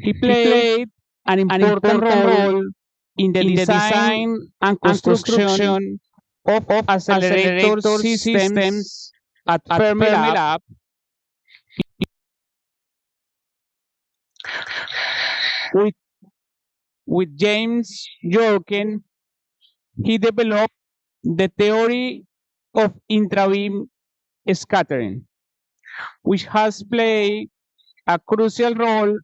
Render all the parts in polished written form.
He played an important role in the design and construction of accelerator systems at Fermilab. With James Yorken, he developed the theory of intrabeam scattering, which has played a crucial role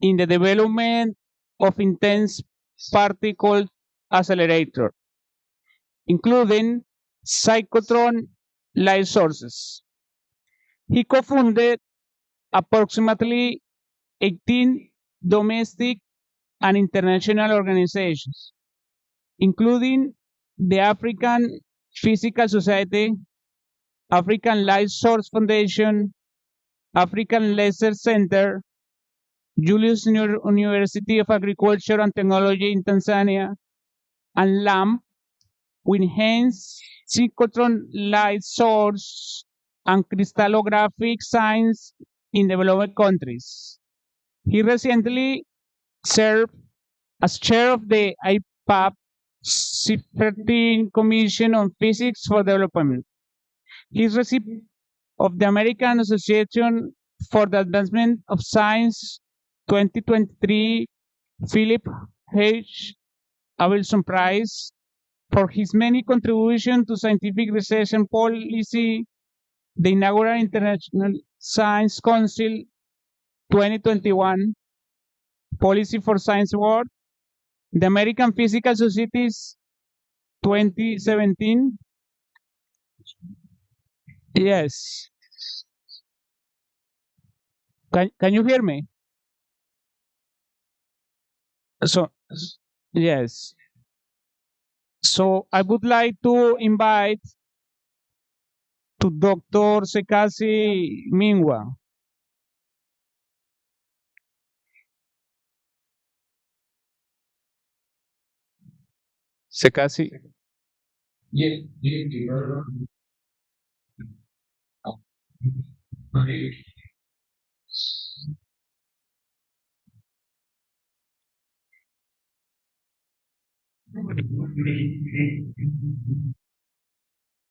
in the development of intense particle accelerator, including synchrotron light sources. He co-founded approximately 18 domestic and international organizations, including the African Physical Society, African Light Source Foundation, African Laser Center, Julius Nyerere University of Agriculture and Technology in Tanzania, and LAM, with enhanced synchrotron light source and crystallographic science in developed countries. He recently served as chair of the IPAP C13 Commission on Physics for Development. He is recipient of the American Association for the Advancement of Science 2023 Philip H. Abelson Prize for his many contributions to scientific research and policy, the inaugural International Science Council 2021 Policy for Science Award, the American Physical Society's 2017. Yes. Can you hear me? So, yes. So I would like to invite to Dr. Sekasi Mingwa. Sekasi.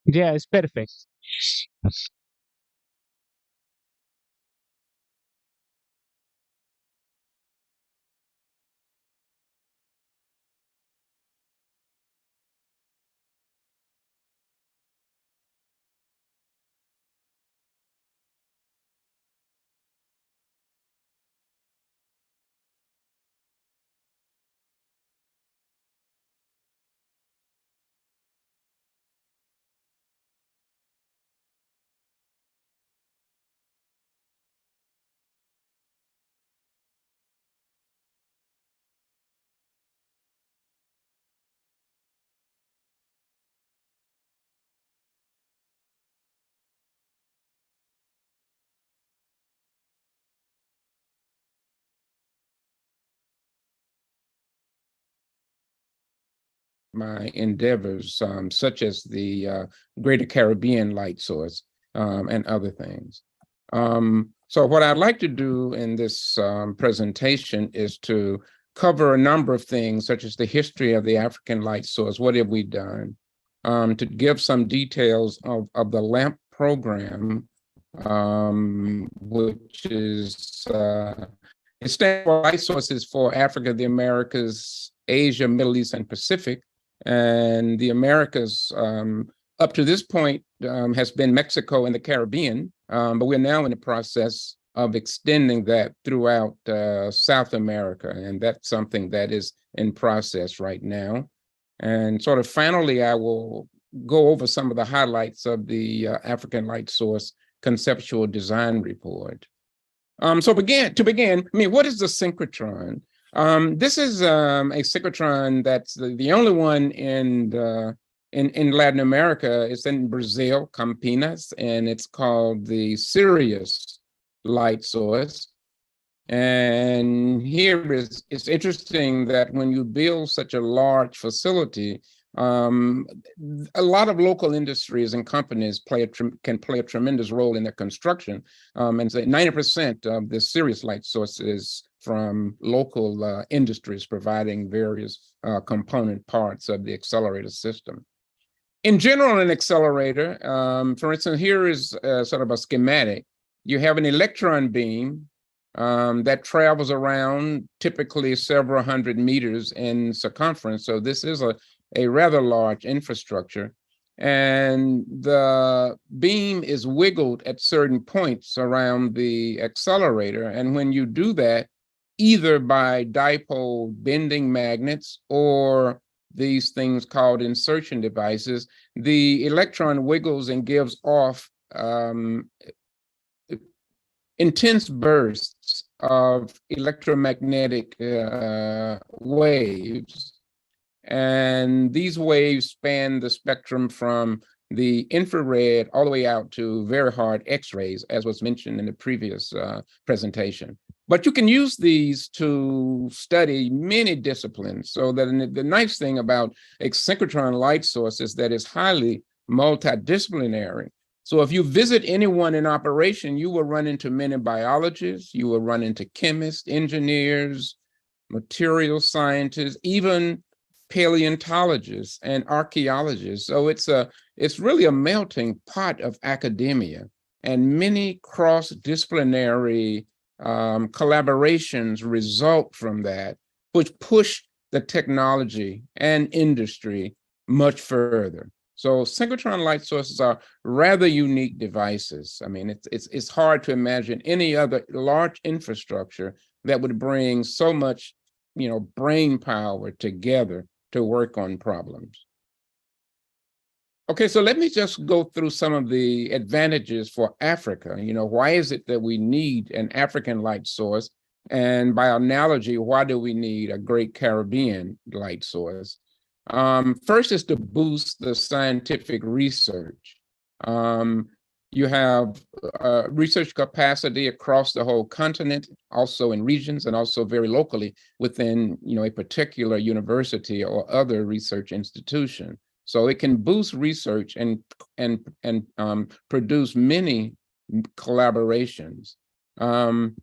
Yes, perfect. My endeavors, such as the Greater Caribbean Light Source and other things. So what I'd like to do in this presentation is to cover a number of things, such as the history of the African Light Source. What have we done? To give some details of the LAMP program, which is it stands for Light Sources for Africa, the Americas, Asia, Middle East, and Pacific. And the Americas, up to this point, has been Mexico and the Caribbean, but we're now in the process of extending that throughout South America, and that's something that is in process right now. And sort of finally, I will go over some of the highlights of the African Light Source Conceptual Design Report. To begin, I mean, what is the synchrotron? This is a synchrotron that's the only one in Latin America. It's in Brazil, Campinas, and it's called the Sirius Light Source. And here it's interesting that when you build such a large facility, a lot of local industries and companies can play a tremendous role in the construction. And so 90% of the Sirius Light Source is from local industries providing various component parts of the accelerator system. In general, an accelerator, for instance, here is sort of a schematic. You have an electron beam that travels around typically several hundred meters in circumference. So this is a rather large infrastructure. And the beam is wiggled at certain points around the accelerator. And when you do that, either by dipole bending magnets or these things called insertion devices, the electron wiggles and gives off intense bursts of electromagnetic waves. And these waves span the spectrum from the infrared all the way out to very hard X-rays, as was mentioned in the previous presentation. But you can use these to study many disciplines. So that the nice thing about a synchrotron light source is that it's highly multidisciplinary. So if you visit anyone in operation, you will run into many biologists, you will run into chemists, engineers, material scientists, even paleontologists and archaeologists. So it's really a melting pot of academia, and many cross-disciplinary collaborations result from that, which push the technology and industry much further. So synchrotron light sources are rather unique devices. I mean, it's hard to imagine any other large infrastructure that would bring so much, brain power together to work on problems. Okay, so let me just go through some of the advantages for Africa. Why is it that we need an African light source? And by analogy, why do we need a Great Caribbean light source? First is to boost the scientific research. You have research capacity across the whole continent, also in regions, and also very locally within, a particular university or other research institution. So it can boost research and produce many collaborations. And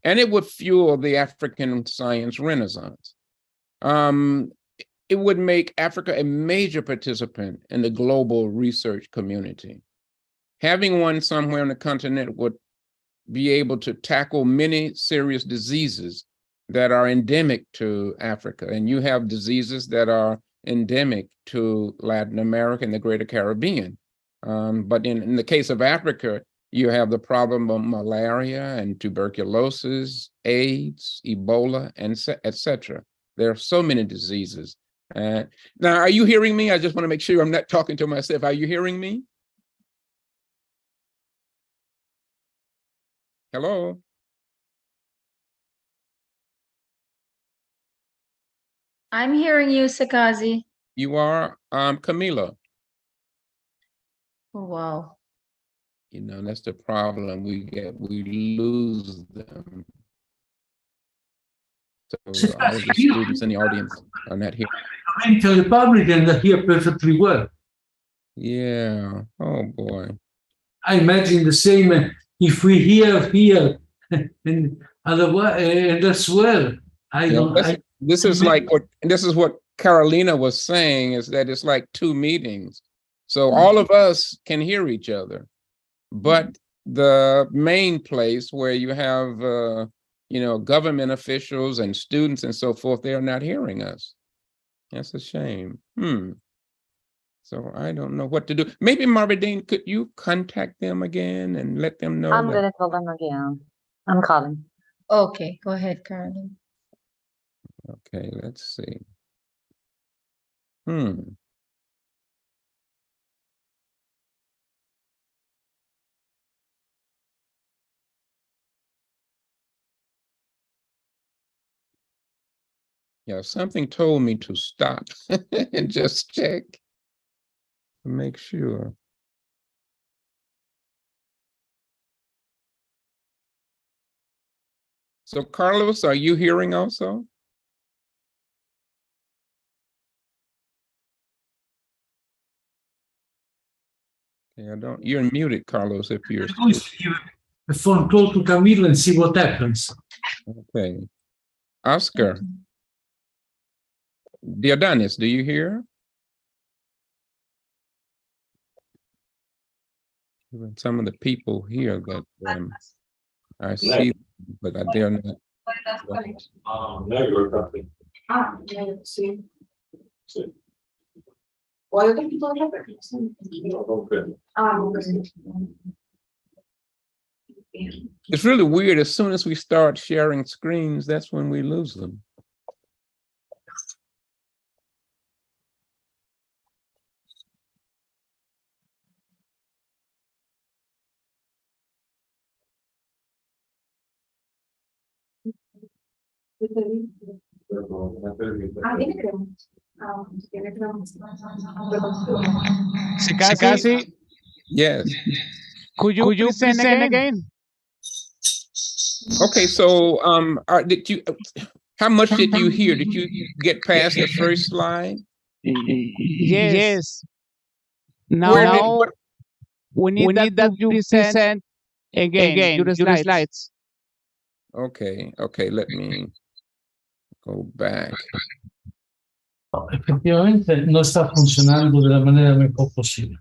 it would fuel the African science renaissance. It would make Africa a major participant in the global research community. Having one somewhere on the continent would be able to tackle many serious diseases that are endemic to Africa. And you have diseases that are endemic to Latin America and the Greater Caribbean. But in the case of Africa, you have the problem of malaria and tuberculosis, AIDS, Ebola, and et cetera. There are so many diseases. Now, are you hearing me? I just want to make sure I'm not talking to myself. Are you hearing me? Hello? I'm hearing you, Sakazi. You are, Camila. Oh, wow. That's the problem we get. We lose them. So all of the students in the audience are not here. Dominican Republic and they hear perfectly well. Yeah. Oh boy. I imagine the same if we hear here and otherwise and as well. This is what Carolina was saying, is that it's like two meetings. So all of us can hear each other, but the main place where you have government officials and students and so forth, they are not hearing us. That's a shame. So I don't know what to do. Maybe Marvidine, could you contact them again and let them know? I'm gonna call them again. I'm calling. Okay, go ahead, Caroline. Okay, let's see. Yeah, something told me to stop and just check to make sure. So Carlos, are you hearing also? Okay, you're muted, Carlos, if you're A phone call to Camille and see what happens. okay. Oscar. Diodanis, do you hear? Some of the people here that I see, but they're not. It's really weird. As soon as we start sharing screens, that's when we lose them. Sikasi, Yes. could you present again? Okay, so how much did you hear? Did you get past the first slide? Yes. Where Now did- we need that you present again your slides. Okay, let me go back. Efectivamente no está funcionando de la manera mejor posible.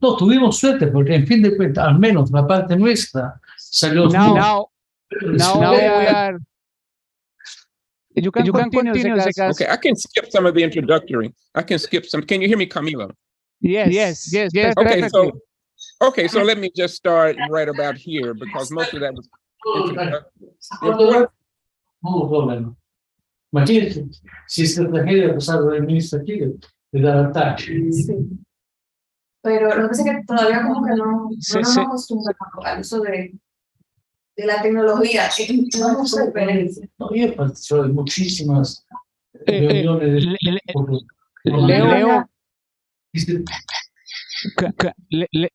No, tuvimos suerte porque en fin de cuentas, al menos la parte nuestra salió Now we are. You can continue, Sikasi. Okay, I can skip some of the introductory. I can skip some. Can you hear me, Camila? Yes. Okay, Perfectly. so let me just start right about here because most of that was introductory. No problema. Imagínate, si esta tragedia pasara del ministro aquí, le da ataque. Pero lo que pasa es que todavía como que no Sí, nos sí. acostumbramos al uso de la tecnología. No hay mucha diferencia. No, yo he participado en muchísimas reuniones Leo, Dice, Okay, let me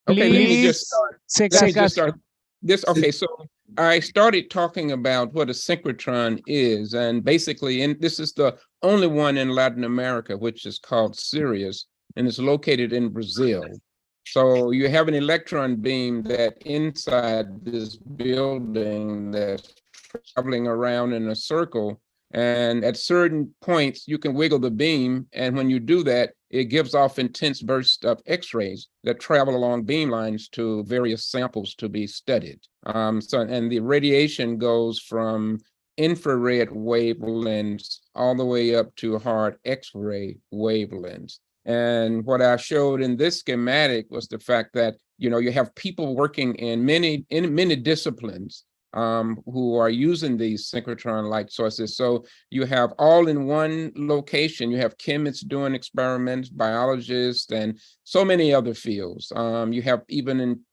please, just Sikasi. start this. Okay, so I started talking about what a synchrotron is, and basically, this is the only one in Latin America, which is called Sirius, and it's located in Brazil. So you have an electron beam that inside this building that's traveling around in a circle, and at certain points you can wiggle the beam, and when you do that, it gives off intense bursts of X-rays that travel along beam lines to various samples to be studied. And the radiation goes from infrared wavelengths all the way up to hard X-ray wavelengths. And what I showed in this schematic was the fact that, you have people working in many disciplines who are using these synchrotron light sources. So you have all in one location, you have chemists doing experiments, biologists, and so many other fields. You have even in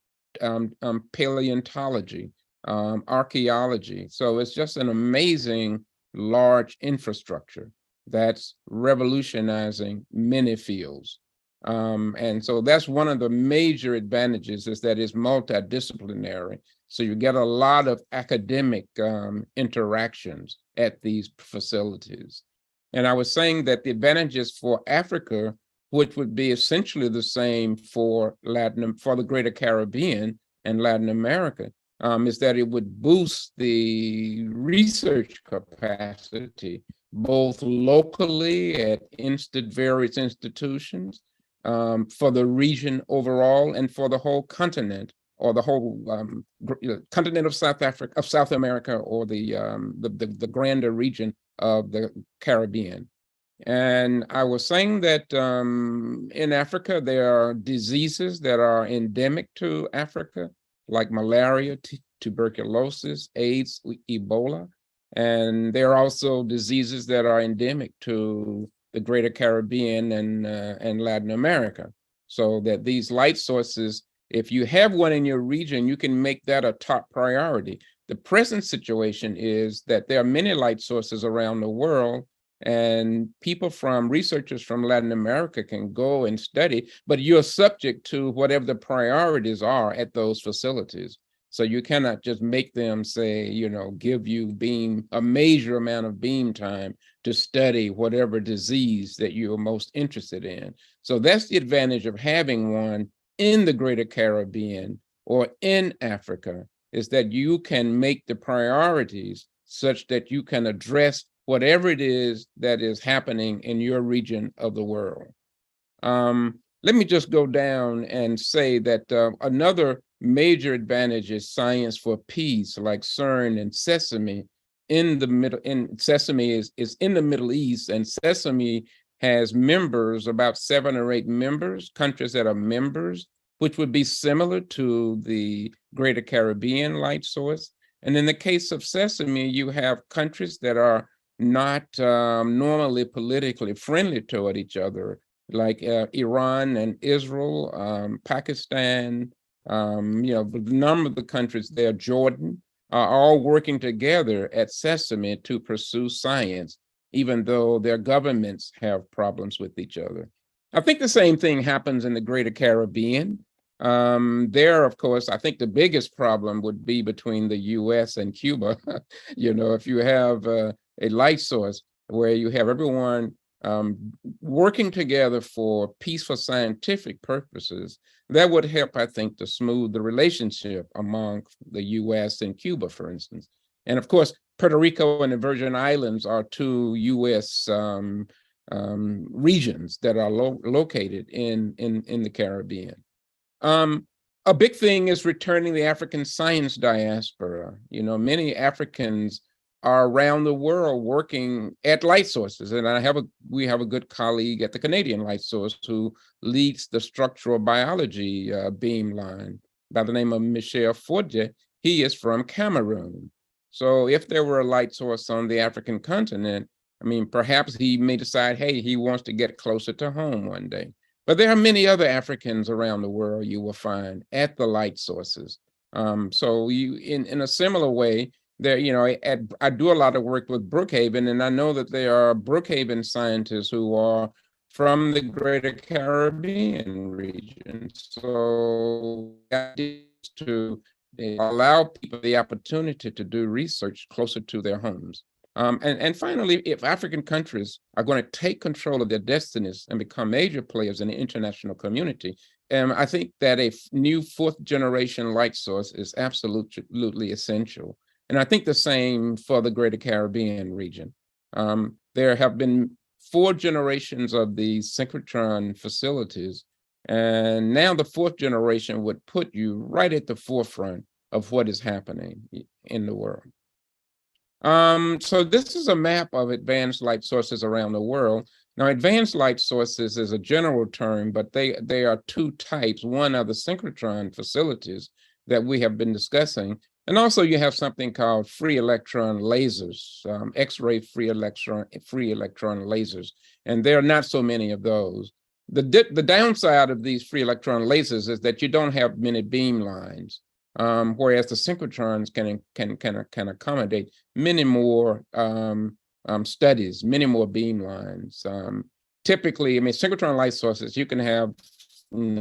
paleontology, archaeology. So it's just an amazing large infrastructure that's revolutionizing many fields. And so that's one of the major advantages, is that it's multidisciplinary. So you get a lot of academic interactions at these facilities. And I was saying that the advantages for Africa, which would be essentially the same for the Greater Caribbean and Latin America, is that it would boost the research capacity, both locally at various institutions, for the region overall, and for the whole continent, or the whole continent of South America, or the grander region of the Caribbean. And I was saying that in Africa, there are diseases that are endemic to Africa, like malaria, tuberculosis, AIDS, Ebola. And there are also diseases that are endemic to the Greater Caribbean and Latin America. So that these light sources, if you have one in your region, you can make that a top priority. The present situation is that there are many light sources around the world, and researchers from Latin America can go and study, but you're subject to whatever the priorities are at those facilities. So you cannot just make them say, give you a major amount of beam time to study whatever disease that you're most interested in. So that's the advantage of having one in the Greater Caribbean or in Africa, is that you can make the priorities such that you can address whatever it is that is happening in your region of the world. Let me just go down and say that another major advantage is science for peace, like CERN and Sesame. Sesame is in the Middle East, and Sesame has members, about 7 or 8 members, countries that are members, which would be similar to the Greater Caribbean light source. And in the case of Sesame, you have countries that are not normally politically friendly toward each other, like Iran and Israel, Pakistan, the number of the countries there, Jordan, are all working together at Sesame to pursue science, even though their governments have problems with each other. I think the same thing happens in the Greater Caribbean. There, of course, I think the biggest problem would be between the US and Cuba. If you have a light source where you have everyone working together for peaceful scientific purposes, that would help, I think, to smooth the relationship among the US and Cuba, for instance. And of course, Puerto Rico and the Virgin Islands are 2 US regions that are located in the Caribbean. A big thing is returning the African science diaspora. Many Africans are around the world working at light sources. And we have a good colleague at the Canadian Light Source who leads the structural biology beamline by the name of Michel Forget. He is from Cameroon. So if there were a light source on the African continent, perhaps he may decide, hey, he wants to get closer to home one day. But there are many other Africans around the world you will find at the light sources. So you, in a similar way, there, I do a lot of work with Brookhaven, and I know that there are Brookhaven scientists who are from the Greater Caribbean region. So to allow people the opportunity to do research closer to their homes. And finally, if African countries are going to take control of their destinies and become major players in the international community, I think that a new 4th generation light source is absolutely essential. And I think the same for the Greater Caribbean region. There have been 4 generations of the synchrotron facilities, and now the 4th generation would put you right at the forefront of what is happening in the world. So this is a map of advanced light sources around the world. Now, advanced light sources is a general term, but they are 2 types. One are the synchrotron facilities that we have been discussing. And also you have something called free electron lasers, X-ray free electron lasers. And there are not so many of those. The downside of these free electron lasers is that you don't have many beam lines, whereas the synchrotrons can accommodate many more studies, many more beam lines. Typically, synchrotron light sources, you can have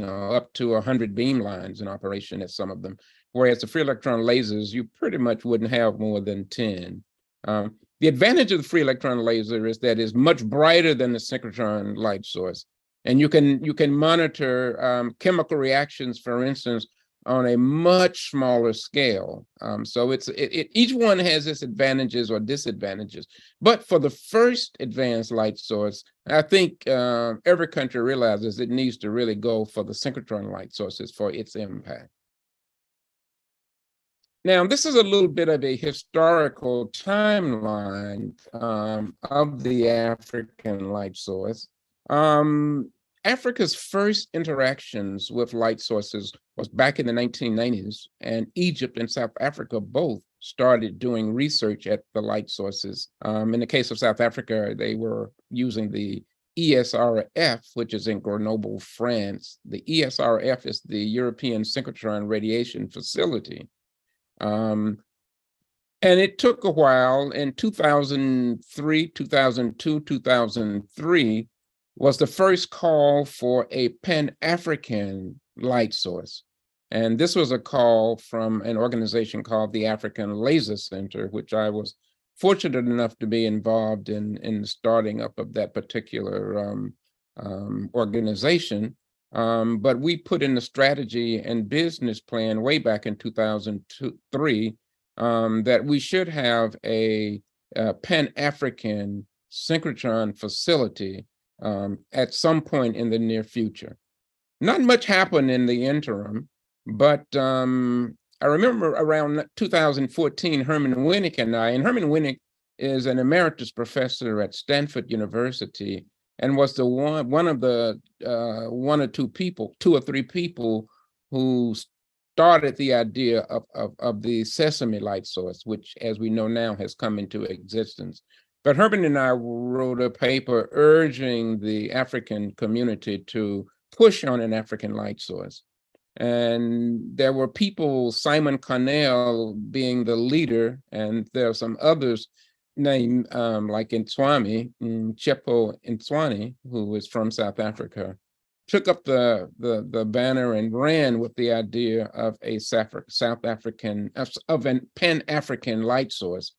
up to 100 beam lines in operation at some of them, whereas the free electron lasers, you pretty much wouldn't have more than 10. The advantage of the free electron laser is that it's much brighter than the synchrotron light source. And you can monitor chemical reactions, for instance, on a much smaller scale. So each one has its advantages or disadvantages. But for the first advanced light source, I think every country realizes it needs to really go for the synchrotron light sources for its impact. Now, this is a little bit of a historical timeline of the African light source. Africa's first interactions with light sources was back in the 1990s, and Egypt and South Africa both started doing research at the light sources. In the case of South Africa, they were using the ESRF, which is in Grenoble, France. The ESRF is the European Synchrotron Radiation Facility. And it took a while. In 2003, 2002, 2003, was the first call for a Pan-African light source. And this was a call from an organization called the African Laser Center, which I was fortunate enough to be involved in the starting up of that particular organization. But we put in the strategy and business plan way back in 2003 that we should have a Pan-African synchrotron facility at some point in the near future. Not much happened in the interim, but I remember around 2014, Herman Winnick and Herman Winnick is an emeritus professor at Stanford University and was the one of the two or three people who started the idea of the sesame light source, which, as we know now, has come into existence. But Herman and I wrote a paper urging the African community to push on an African light source. And there were people, Simon Connell being the leader, and there are some others named like Ntwami, Chepo Ntwani, who was from South Africa, took up the banner and ran with the idea of a Pan-African light source,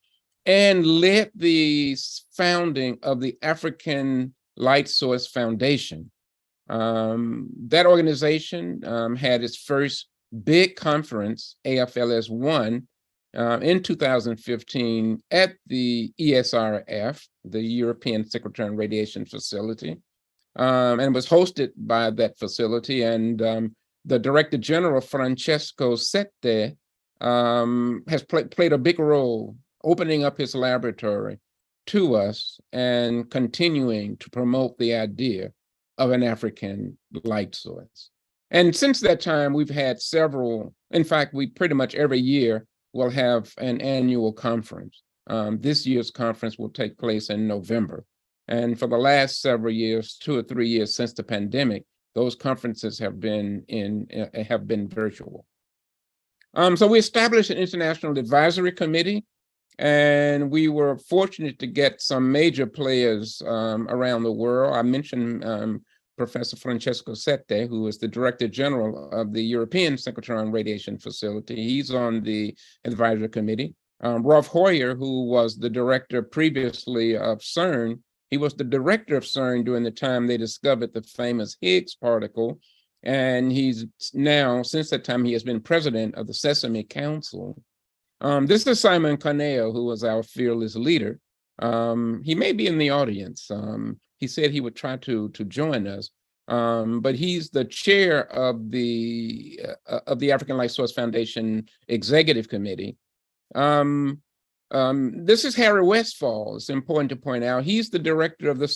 and led the founding of the African Light Source Foundation. That organization had its first big conference, AFLS-1, in 2015 at the ESRF, the European Synchrotron Radiation Facility, and was hosted by that facility. And the Director General, Francesco Sette, has played a big role opening up his laboratory to us and continuing to promote the idea of an African light source. And since that time, we've had several, in fact, we pretty much every year will have an annual conference. This year's conference will take place in November. And for the last several years, 2 or 3 years since the pandemic, those conferences have been virtual. So we established an international advisory committee, and we were fortunate to get some major players around the world. I mentioned Professor Francesco Sette, who is the Director General of the European Synchrotron Radiation Facility. He's on the advisory committee. Rolf Hoyer, who was the director previously of CERN, he was the director of CERN during the time they discovered the famous Higgs particle. And he's now, since that time, he has been president of the Sesame Council. This is Simon Connell, who was our fearless leader. He may be in the audience. He said he would try to join us, but he's the chair of the African Light Source Foundation Executive Committee. This is Harry Westphal. It's important to point out he's the director of the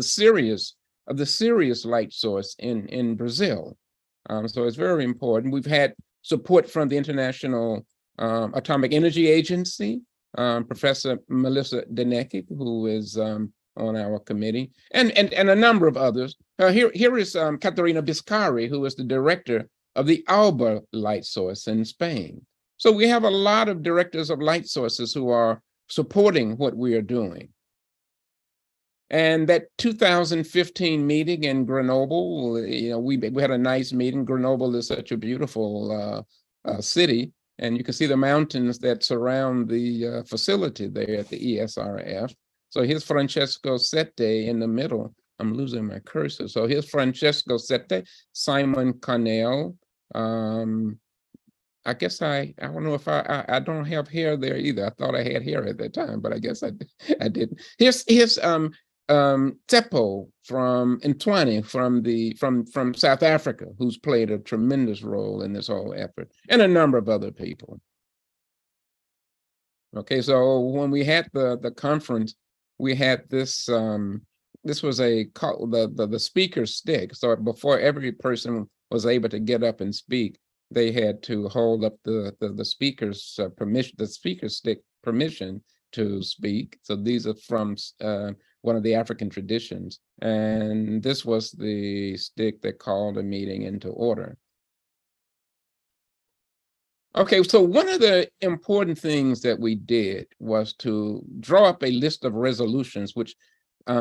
Sirius light source in Brazil. So it's very important. We've had support from the International Atomic Energy Agency, Professor Melissa Denecke, who is on our committee, and a number of others. Here is Caterina Biscari, who is the director of the Alba light source in Spain. So we have a lot of directors of light sources who are supporting what we are doing. And that 2015 meeting in Grenoble, we had a nice meeting. Grenoble is such a beautiful city, and you can see the mountains that surround the facility there at the ESRF. So here's Francesco Sette in the middle. I'm losing my cursor. So here's Francesco Sette, Simon Connell. I guess I don't know if I don't have hair there either. I thought I had hair at that time, but I guess I didn't. Here's Tsepo from Ntwani from South Africa, who's played a tremendous role in this whole effort, and a number of other people. Okay, so when we had the conference, we had this. This was the speaker's stick. So before every person was able to get up and speak, they had to hold up the speaker's permission, the speaker's stick permission to speak. So these are from one of the African traditions. And this was the stick that called a meeting into order. Okay, so one of the important things that we did was to draw up a list of resolutions, which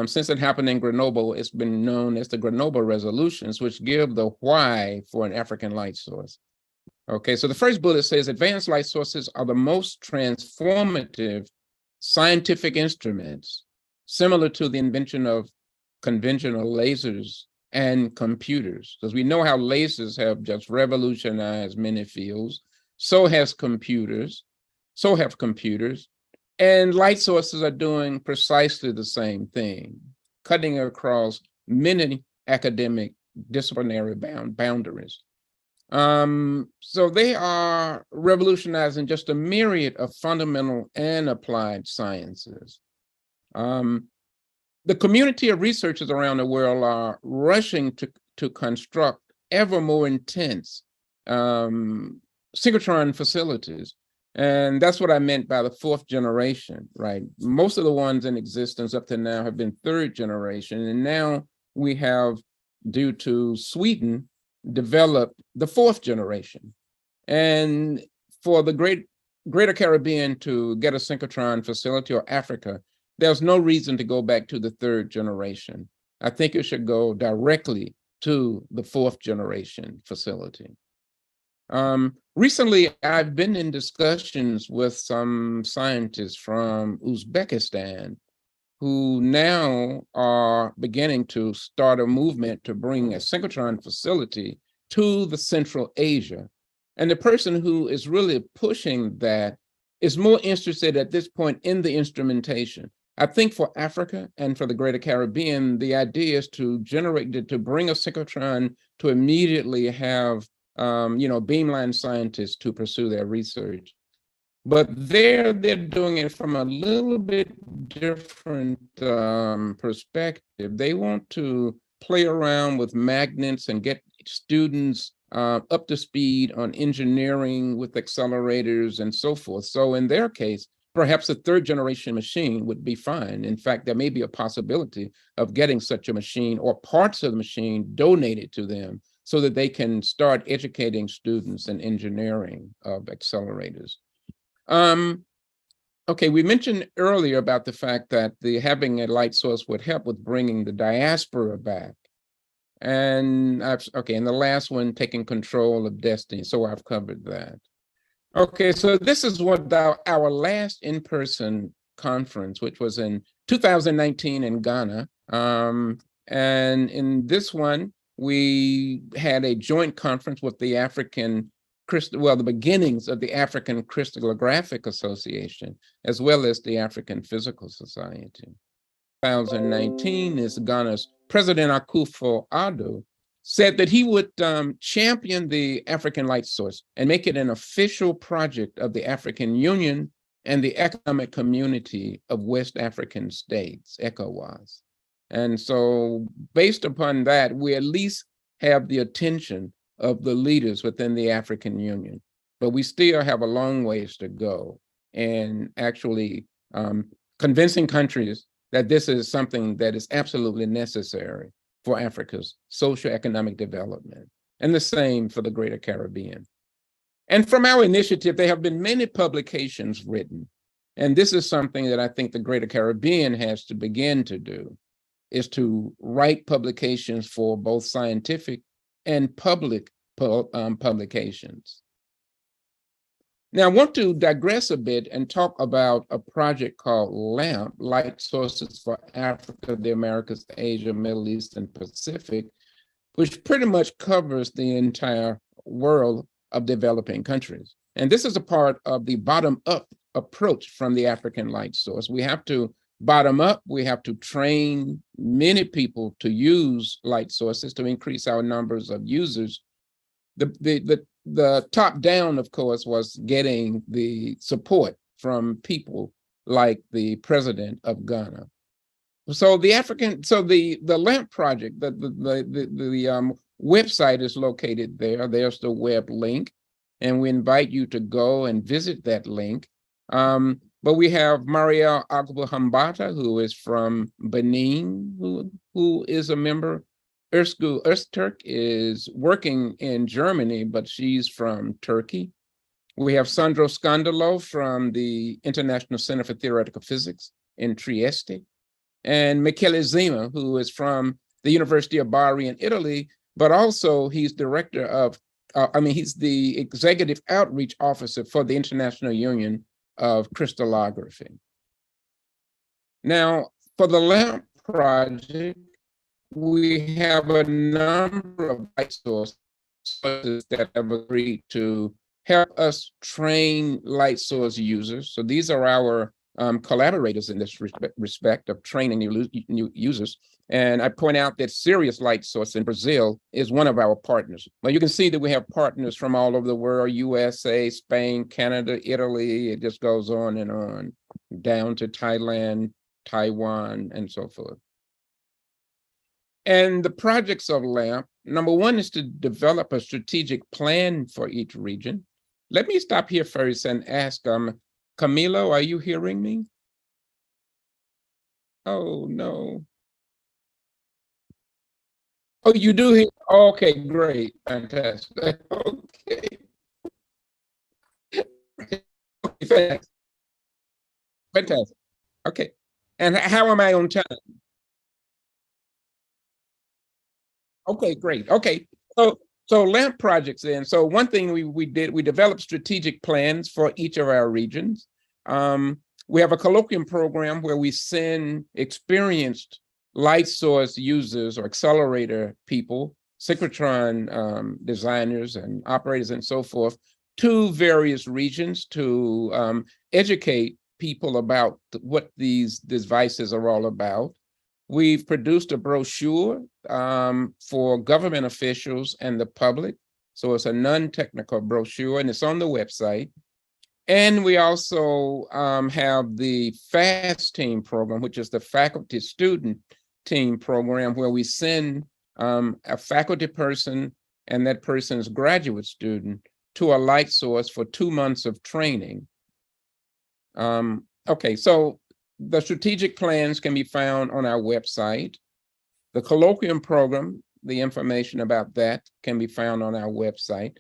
since it happened in Grenoble, it's been known as the Grenoble resolutions, which give the why for an African light source. Okay, so the first bullet says advanced light sources are the most transformative scientific instruments, similar to the invention of conventional lasers and computers, because we know how lasers have just revolutionized many fields. So has computers. so have computers. And light sources are doing precisely the same thing, cutting across many academic disciplinary boundaries. So they are revolutionizing just a myriad of fundamental and applied sciences. The community of researchers around the world are rushing to construct ever more intense synchrotron facilities. And that's what I meant by the fourth generation, right? Most of the ones in existence up to now have been third generation. And now we have, due to Sweden, developed the fourth generation. And for the Greater Caribbean to get a synchrotron facility, or Africa, there's no reason to go back to the third generation. I think it should go directly to the fourth generation facility. Recently, I've been in discussions with some scientists from Uzbekistan who now are beginning to start a movement to bring a synchrotron facility to the Central Asia. And the person who is really pushing that is more interested at this point in the instrumentation. I think for Africa and for the Greater Caribbean, the idea is to bring a synchrotron to immediately have beamline scientists to pursue their research. But they're doing it from a little bit different perspective. They want to play around with magnets and get students up to speed on engineering with accelerators and so forth. So in their case, perhaps a third generation machine would be fine. In fact, there may be a possibility of getting such a machine or parts of the machine donated to them so that they can start educating students in engineering of accelerators. Okay, we mentioned earlier about the fact that having a light source would help with bringing the diaspora back. And and the last one, taking control of destiny. So I've covered that. Okay, so this is what our last in-person conference, which was in 2019 in Ghana. And in this one, we had a joint conference with the the beginnings of the African Crystallographic Association, as well as the African Physical Society. 2019 is Ghana's President Akufo-Addo said that he would champion the African light source and make it an official project of the African Union and the Economic Community of West African States, ECOWAS. And so based upon that, we at least have the attention of the leaders within the African Union, but we still have a long ways to go in actually convincing countries that this is something that is absolutely necessary for Africa's socioeconomic development, and the same for the Greater Caribbean. And from our initiative, there have been many publications written, and this is something that I think the Greater Caribbean has to begin to do, is to write publications for both scientific and public publications. Now, I want to digress a bit and talk about a project called LAMP, Light Sources for Africa, the Americas, Asia, Middle East, and Pacific, which pretty much covers the entire world of developing countries. And this is a part of the bottom-up approach from the African light source. We have to bottom up, we have to train many people to use light sources to increase our numbers of users. The top down, of course, was getting the support from people like the president of Ghana. So the LAMP project, the website is located there. There's the web link, and we invite you to go and visit that link. But we have Marielle Agbo-Hambata, who is from Benin, who is a member. Öztürk is working in Germany, but she's from Turkey. We have Sandro Scandalo from the International Center for Theoretical Physics in Trieste, and Michele Zima, who is from the University of Bari in Italy, but also he's director of, he's the executive outreach officer for the International Union of Crystallography. Now, for the LAMP project, we have a number of light sources that have agreed to help us train light source users. So these are our collaborators in this respect of training new users. And I point out that Sirius Light Source in Brazil is one of our partners. Well, you can see that we have partners from all over the world, USA, Spain, Canada, Italy, it just goes on, down to Thailand, Taiwan, and so forth. And the projects of LAMP, number one is to develop a strategic plan for each region. Let me stop here first and ask, Camilo, are you hearing me? Oh, no. Oh, you do hear? Okay, great, fantastic. Okay. Fantastic. Okay. And how am I on time? Okay, great. Okay. So LAMP projects then. So one thing we did, we developed strategic plans for each of our regions. We have a colloquium program where we send experienced light source users or accelerator people, synchrotron designers and operators and so forth, to various regions to educate people about what these devices are all about. We've produced a brochure for government officials and the public. So it's a non-technical brochure and it's on the website. And we also have the FAST team program, which is the faculty student team program, where we send a faculty person and that person's graduate student to a light source for 2 months of training. Okay, so the strategic plans can be found on our website. The colloquium program, the information about that can be found on our website.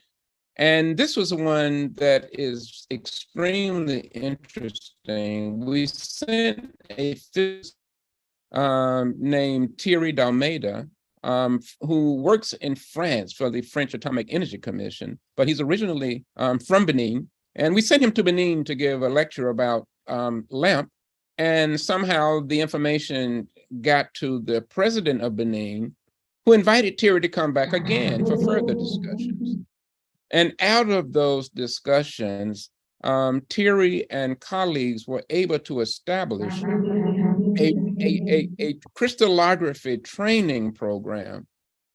And this was one that is extremely interesting. We sent a physicist named Thierry Dalmeida, who works in France for the French Atomic Energy Commission, but he's originally from Benin. And we sent him to Benin to give a lecture about LAMP. And somehow the information got to the president of Benin, who invited Thierry to come back again for further discussions. And out of those discussions, Thierry and colleagues were able to establish a crystallography training program,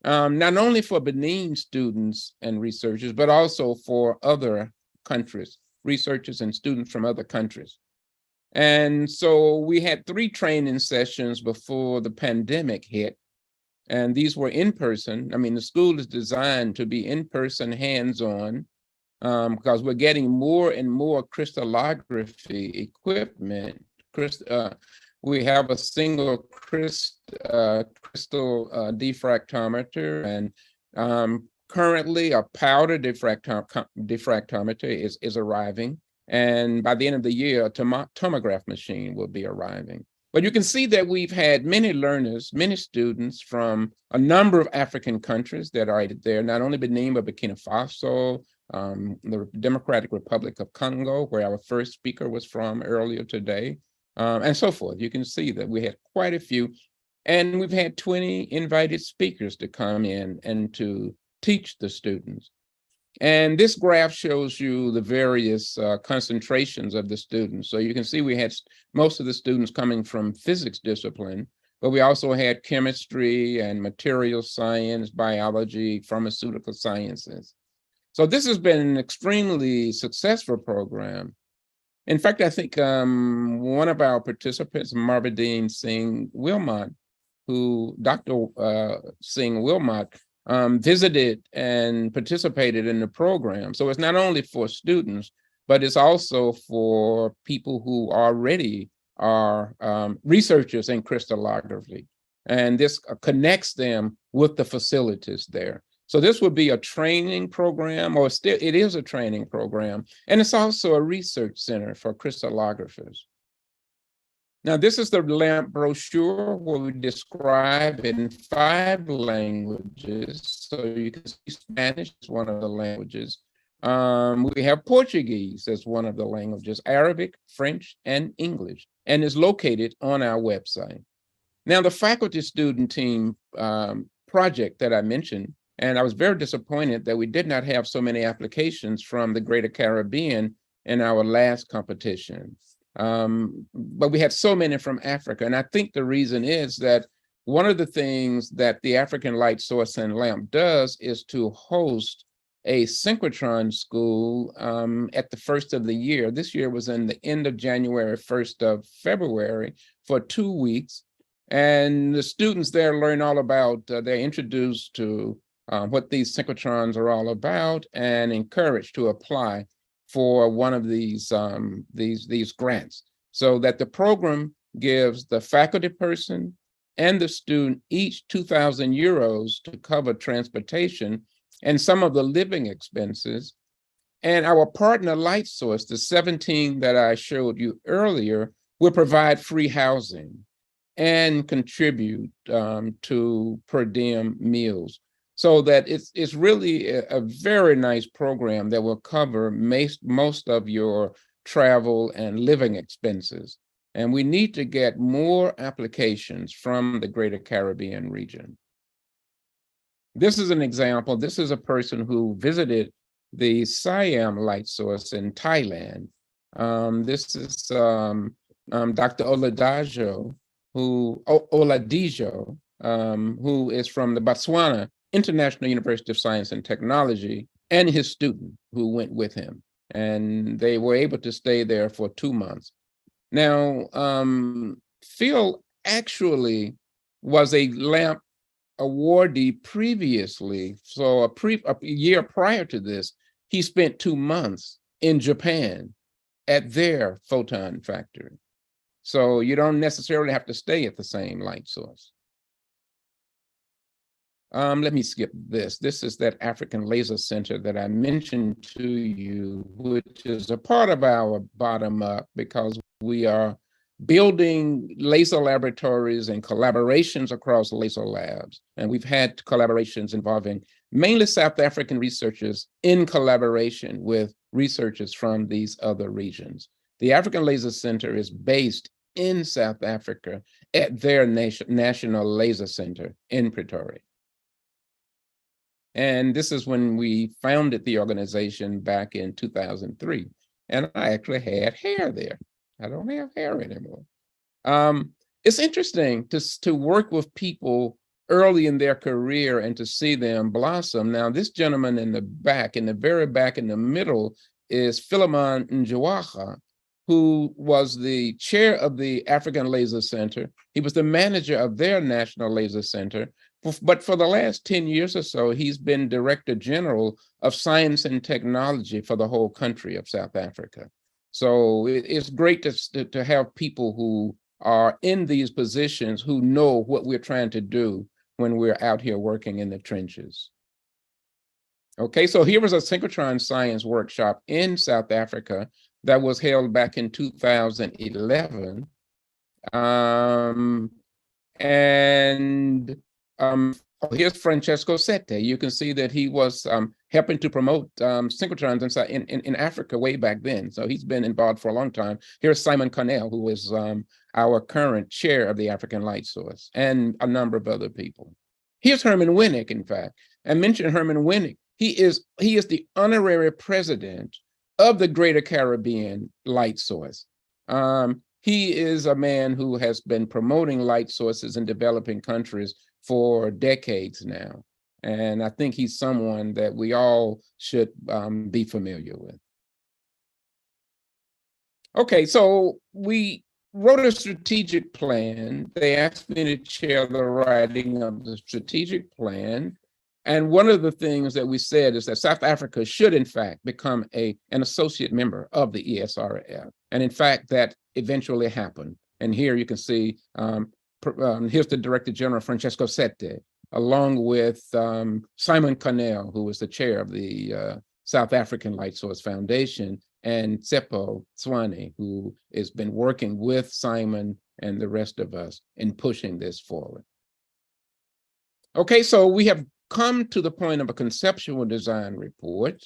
not only for Benin students and researchers, but also for other countries, researchers and students from other countries. And so we had 3 training sessions before the pandemic hit. And these were in person. I mean, the school is designed to be in person, hands-on, because we're getting more and more crystallography equipment. We have a single crystal diffractometer, and currently a powder diffractometer is arriving. And by the end of the year, a tomograph machine will be arriving. But you can see that we've had many learners, many students from a number of African countries that are there, not only Benin, but Burkina Faso, the Democratic Republic of Congo, where our first speaker was from earlier today, and so forth. You can see that we had quite a few. And we've had 20 invited speakers to come in and to teach the students. And this graph shows you the various concentrations of the students. So you can see we had most of the students coming from physics discipline, but we also had chemistry and material science, biology, pharmaceutical sciences. So this has been an extremely successful program. In fact, I think one of our participants, Marvadine Singh Wilmot, Dr. Singh Wilmot, visited and participated in the program. So it's not only for students, but it's also for people who already are researchers in crystallography. And this connects them with the facilities there. So this would be a training program, or still it is a training program. And it's also a research center for crystallographers. Now, this is the LAMP brochure where we describe in 5 languages. So you can see Spanish is one of the languages. We have Portuguese as one of the languages, Arabic, French, and English, and is located on our website. Now, the faculty student team project that I mentioned And I was very disappointed that we did not have so many applications from the Greater Caribbean in our last competition. But we had so many from Africa. And I think the reason is that one of the things that the African Light Source and LAMP does is to host a synchrotron school at the first of the year. This year was in the end of January, 1st of February for 2 weeks. And the students there learn all about, they're introduced to what these synchrotrons are all about and encouraged to apply for one of these grants, so that the program gives the faculty person and the student each 2,000 euros to cover transportation and some of the living expenses. And our partner Light Source, the 17 that I showed you earlier, will provide free housing and contribute to per diem meals. So that it's really a very nice program that will cover most of your travel and living expenses. And we need to get more applications from the Greater Caribbean region. This is an example. This is a person who visited the Siam Light Source in Thailand. This is Dr. Oladijo, who is from the Botswana International University of Science and Technology, and his student who went with him. And they were able to stay there for 2 months. Now, Phil actually was a LAMP awardee previously. So a year prior to this, he spent 2 months in Japan at their photon factory. So you don't necessarily have to stay at the same light source. Let me skip this. This is that African Laser Center that I mentioned to you, which is a part of our bottom up, because we are building laser laboratories and collaborations across laser labs. And we've had collaborations involving mainly South African researchers in collaboration with researchers from these other regions. The African Laser Center is based in South Africa at their National Laser Center in Pretoria. And this is when we founded the organization back in 2003. And I actually had hair there. I don't have hair anymore. It's interesting to work with people early in their career and to see them blossom. Now, this gentleman in the back, in the very back in the middle, is Philemon Njawaha, who was the chair of the African Laser Center. He was the manager of their National Laser Center. But for the last 10 years or so, he's been Director General of Science and Technology for the whole country of South Africa. So it's great to have people who are in these positions who know what we're trying to do when we're out here working in the trenches. Okay, so here was a synchrotron science workshop in South Africa that was held back in 2011. Here's Francesco Sette. You can see that he was helping to promote synchrotrons in Africa way back then. So he's been involved for a long time. Here's Simon Connell, who is our current chair of the African Light Source, and a number of other people. Here's Herman Winnick, in fact. I mentioned Herman Winnick. He is the honorary president of the Greater Caribbean Light Source. He is a man who has been promoting light sources in developing countries for decades now. And I think he's someone that we all should be familiar with. Okay, so we wrote a strategic plan. They asked me to chair the writing of the strategic plan. And one of the things that we said is that South Africa should, in fact, become an associate member of the ESRF. And in fact, that eventually happened. And here you can see, here's the Director General, Francesco Sette, along with Simon Connell, who was the chair of the South African Light Source Foundation, and Tsepo Tswane, who has been working with Simon and the rest of us in pushing this forward. Okay, so we have come to the point of a conceptual design report.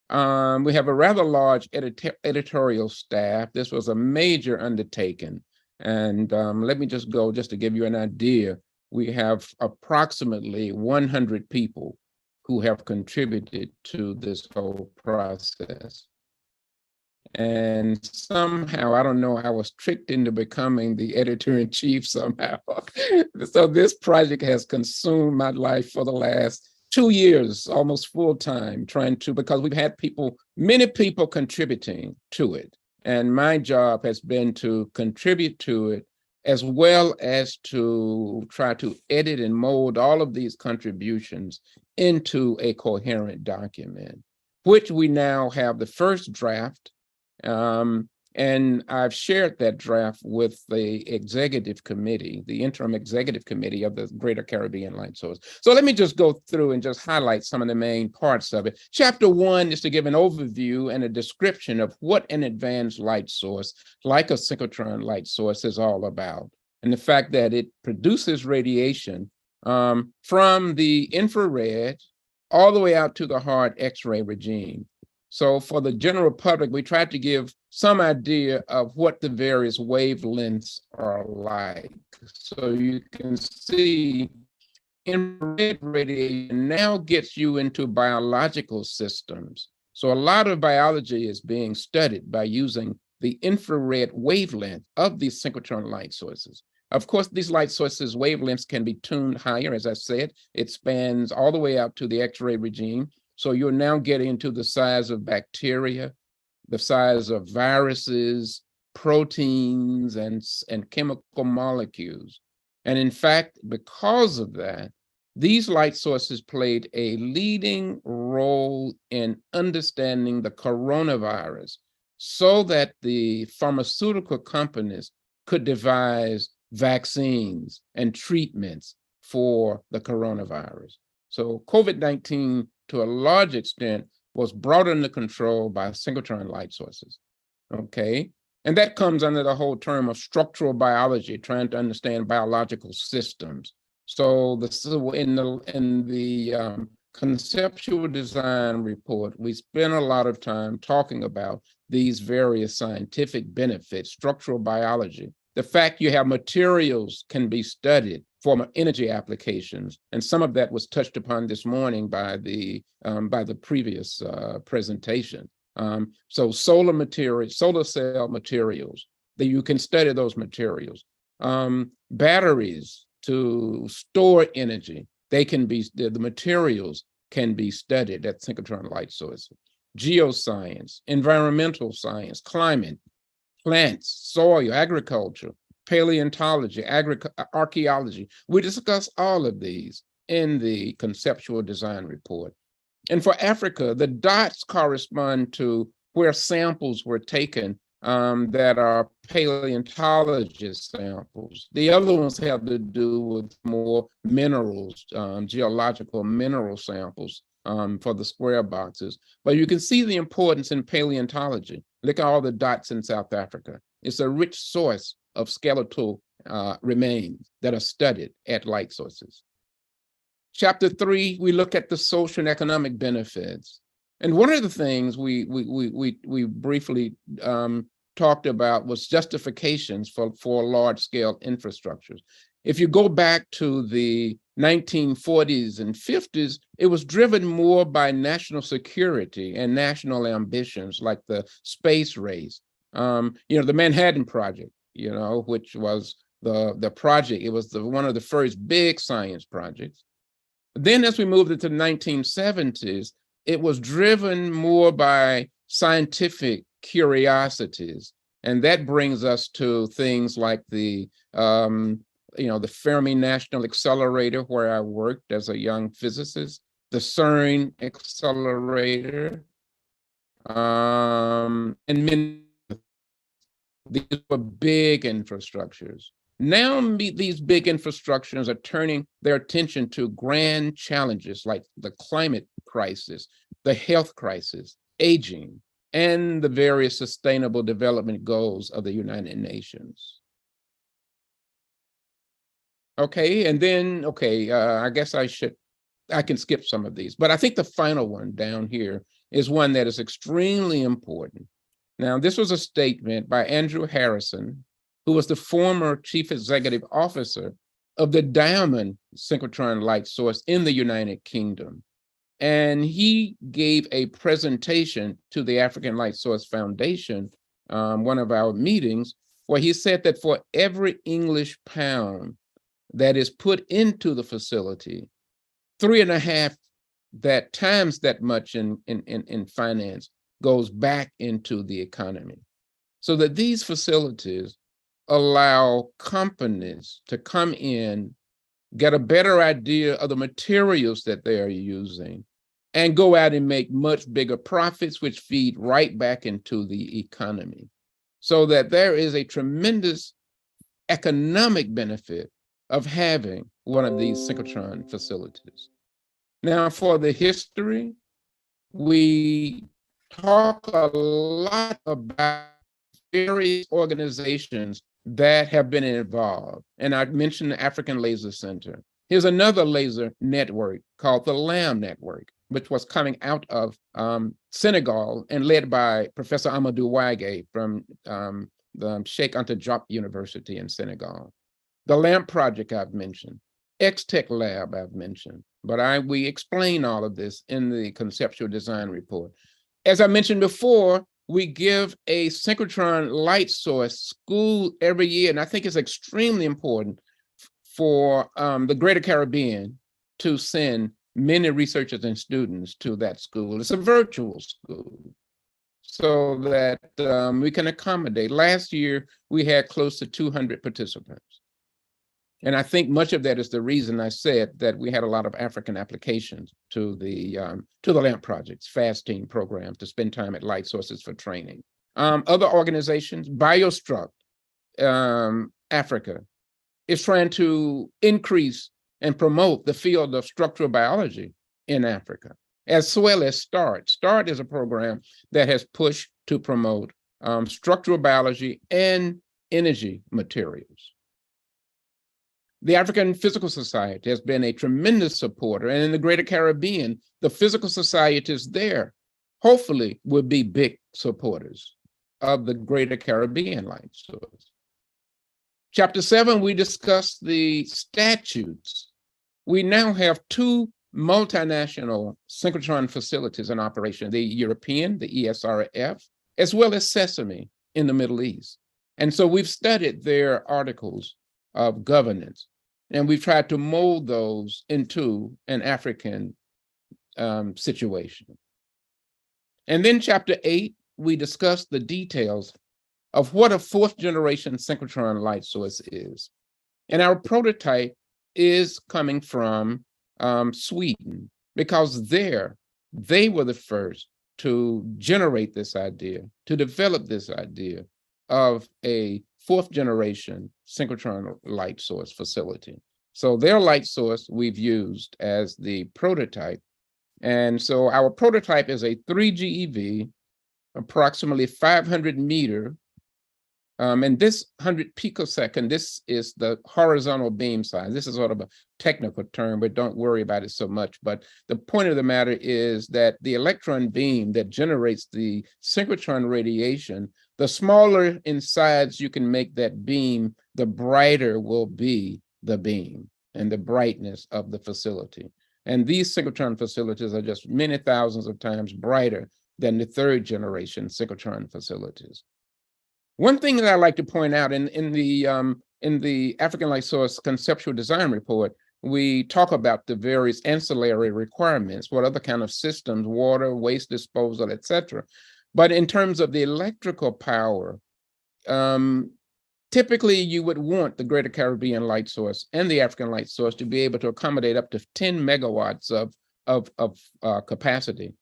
We have a rather large editorial staff. This was a major undertaking. And let me just go, just to give you an idea, we have approximately 100 people who have contributed to this whole process. And somehow, I don't know, I was tricked into becoming the editor-in-chief somehow. So this project has consumed my life for the last 2 years, almost full time, because we've had many people contributing to it. And my job has been to contribute to it, as well as to try to edit and mold all of these contributions into a coherent document, which we now have the first draft. And I've shared that draft with the executive committee, the interim executive committee of the Greater Caribbean Light Source. So let me just go through and just highlight some of the main parts of it. Chapter 1 is to give an overview and a description of what an advanced light source, like a synchrotron light source, is all about, and the fact that it produces radiation from the infrared all the way out to the hard X-ray regime. So for the general public, we tried to give some idea of what the various wavelengths are like. So you can see infrared radiation now gets you into biological systems. So a lot of biology is being studied by using the infrared wavelength of these synchrotron light sources. Of course, these light sources wavelengths can be tuned higher. As I said, it spans all the way out to the X-ray regime. So you're now getting into the size of bacteria, the size of viruses, proteins, and chemical molecules. And in fact, because of that, these light sources played a leading role in understanding the coronavirus so that the pharmaceutical companies could devise vaccines and treatments for the coronavirus. So COVID-19, to a large extent, was brought under control by synchrotron light sources, okay? And that comes under the whole term of structural biology, trying to understand biological systems. So in the conceptual design report, we spent a lot of time talking about these various scientific benefits, structural biology, the fact you have materials can be studied for energy applications, and some of that was touched upon this morning by the previous presentation. So solar cell materials, that you can study those materials. Batteries to store energy, the materials can be studied at synchrotron light sources. Geoscience, environmental science, climate, plants, soil, agriculture, paleontology, archaeology. We discuss all of these in the conceptual design report. And for Africa, the dots correspond to where samples were taken that are paleontologist samples. The other ones have to do with more minerals, geological mineral samples for the square boxes. But you can see the importance in paleontology. Look at all the dots in South Africa. It's a rich source of skeletal remains that are studied at light sources. Chapter 3, we look at the social and economic benefits. And one of the things we briefly talked about was justifications for large-scale infrastructures. If you go back to the 1940s and 50s, it was driven more by national security and national ambitions, like the space race. The Manhattan Project, which was the project. It was one of the first big science projects. Then as we moved into the 1970s, it was driven more by scientific curiosities. And that brings us to things like the Fermi National Accelerator, where I worked as a young physicist, the CERN Accelerator, and many. These were big infrastructures. Now these big infrastructures are turning their attention to grand challenges like the climate crisis, the health crisis, aging, and the various sustainable development goals of the United Nations. Okay, and then, I guess I can skip some of these, but I think the final one down here is one that is extremely important. Now, this was a statement by Andrew Harrison, who was the former chief executive officer of the Diamond synchrotron light source in the United Kingdom. And he gave a presentation to the African Light Source Foundation, one of our meetings, where he said that for every English pound that is put into the facility, 3.5 times that much in finance goes back into the economy. So that these facilities allow companies to come in, get a better idea of the materials that they are using, and go out and make much bigger profits, which feed right back into the economy. So that there is a tremendous economic benefit of having one of these synchrotron facilities. Now, for the history, we talk a lot about various organizations that have been involved. And I mentioned the African Laser Center. Here's another laser network called the LAM network, which was coming out of Senegal and led by Professor Amadou Wague from the Sheikh Anta Diop University in Senegal. The LAMP project I've mentioned, X-Tech Lab I've mentioned, but we explain all of this in the conceptual design report. As I mentioned before, we give a synchrotron light source school every year, and I think it's extremely important for the Greater Caribbean to send many researchers and students to that school. It's a virtual school so that we can accommodate. Last year, we had close to 200 participants. And I think much of that is the reason I said that we had a lot of African applications to the LAMP projects, FAST team programs, to spend time at light sources for training. Other organizations, BioStruct Africa is trying to increase and promote the field of structural biology in Africa, as well as START. START is a program that has pushed to promote structural biology and energy materials. The African Physical Society has been a tremendous supporter, and in the Greater Caribbean, the physical societies there hopefully will be big supporters of the Greater Caribbean light source. Chapter 7, we discussed the statutes. We now have 2 multinational synchrotron facilities in operation, the European, the ESRF, as well as Sesame in the Middle East. And so we've studied their articles of governance, and we've tried to mold those into an African situation. And then chapter 8, we discussed the details of what a 4th generation synchrotron light source is. And our prototype is coming from Sweden, because they were the first to generate this idea, to develop this idea of a 4th generation synchrotron light source facility. So their light source we've used as the prototype. And so our prototype is a 3 GeV, approximately 500 meter. And this 100 picosecond, this is the horizontal beam size. This is sort of a technical term, but don't worry about it so much. But the point of the matter is that the electron beam that generates the synchrotron radiation, the smaller in size you can make that beam, the brighter will be the beam and the brightness of the facility. And these synchrotron facilities are just many thousands of times brighter than the 3rd generation synchrotron facilities. One thing that I like to point out in the African Light Source Conceptual Design Report, we talk about the various ancillary requirements, what other kind of systems, water, waste disposal, etc. But in terms of the electrical power, typically you would want the Greater Caribbean Light Source and the African Light Source to be able to accommodate up to 10 megawatts of capacity.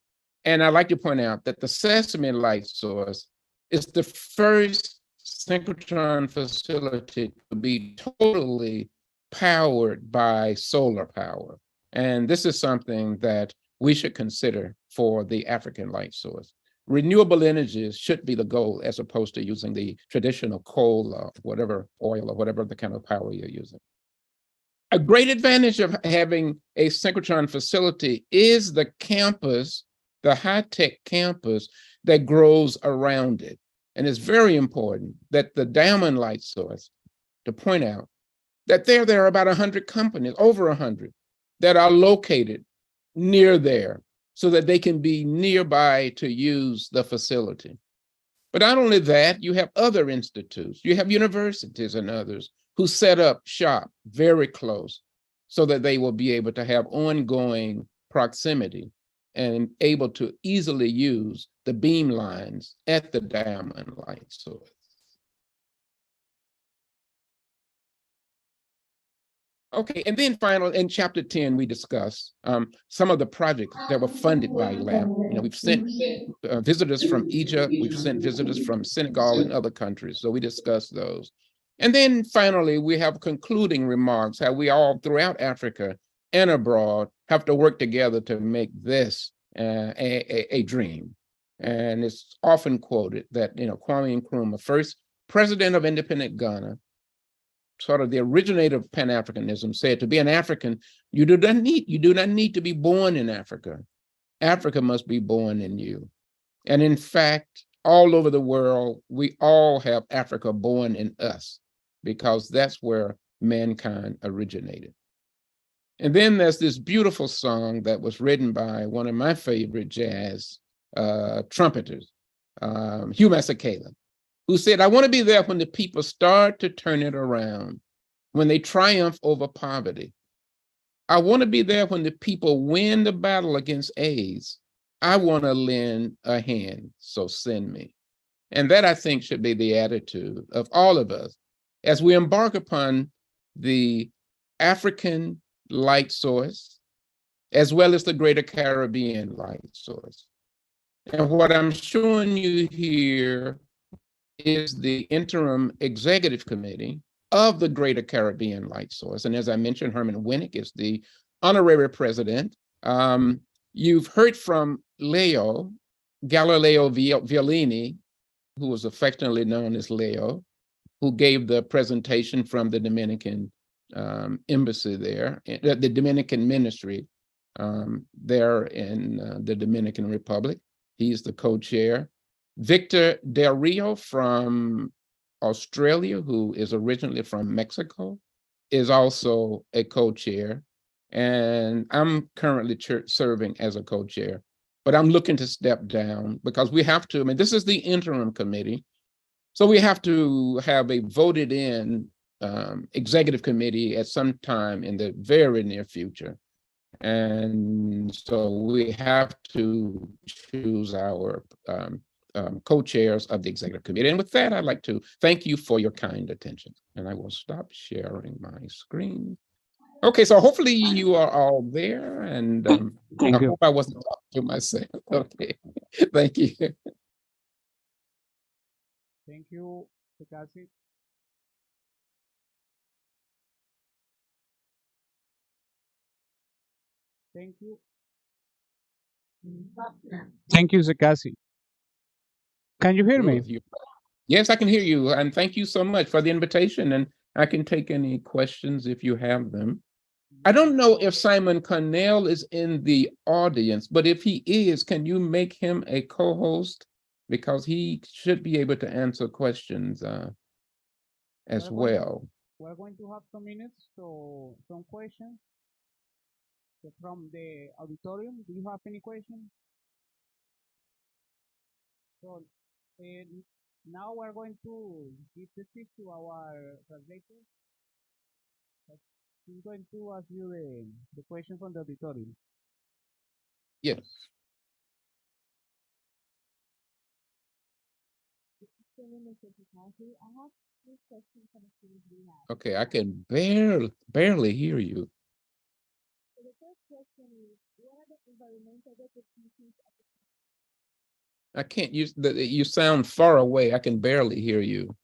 And I'd like to point out that the Sesame Light Source is the first synchrotron facility to be totally powered by solar power. And this is something that we should consider for the African light source. Renewable energies should be the goal, as opposed to using the traditional coal or whatever, oil or whatever the kind of power you're using. A great advantage of having a synchrotron facility is the campus, the high-tech campus that grows around it. And it's very important that the Diamond Light Source, to point out that there are about 100 companies, over 100, that are located near there so that they can be nearby to use the facility. But not only that, you have other institutes, you have universities and others who set up shop very close so that they will be able to have ongoing proximity and able to easily use the beam lines at the diamond light source. Okay, and then finally, in chapter 10, we discuss some of the projects that were funded by LAB. You know, we've sent visitors from Egypt, we've sent visitors from Senegal and other countries, so we discussed those. And then finally, we have concluding remarks, how we all throughout Africa and abroad have to work together to make this a dream. And it's often quoted that, you know, Kwame Nkrumah, first president of independent Ghana, sort of the originator of Pan-Africanism, said to be an African, you do not need to be born in Africa. Africa must be born in you. And in fact, all over the world, we all have Africa born in us, because that's where mankind originated. And then there's this beautiful song that was written by one of my favorite jazz trumpeters, Hugh Masekela, who said, I want to be there when the people start to turn it around, when they triumph over poverty. I want to be there when the people win the battle against AIDS. I want to lend a hand, so send me. And that, I think, should be the attitude of all of us as we embark upon the African light source, as well as the Greater Caribbean light source. And what I'm showing you here is the interim executive committee of the Greater Caribbean light source. And as I mentioned, Herman Winnick is the honorary president. You've heard from Galileo Violini, who was affectionately known as Leo, who gave the presentation from the Dominican embassy there, the Dominican ministry there in the Dominican Republic. He's the co-chair. Victor Del Rio from Australia, who is originally from Mexico, is also a co-chair. And I'm currently serving as a co-chair, but I'm looking to step down because we have to, I mean, this is the interim committee. So we have to have a voted in executive committee at some time in the very near future. And so we have to choose our co-chairs of the executive committee. And with that, I'd like to thank you for your kind attention. And I will stop sharing my screen. Okay, so hopefully you are all there, and I hope I wasn't talking to myself. Okay, thank you. Thank you, Sekasi. Thank you. Thank you, Sekasi. Can you hear me? Yes, I can hear you. And thank you so much for the invitation. And I can take any questions if you have them. I don't know if Simon Cornell is in the audience, but if he is, can you make him a co-host? Because he should be able to answer questions as well. We're going to have some minutes, so some questions. So from the auditorium, do you have any questions? So now we're going to give the speech to our translator. He's going to ask you the question from the auditorium. Yes. Okay, I can barely hear you. The first question is, what are the environmental repercussions of the... I can't use you sound far away. I can barely hear you.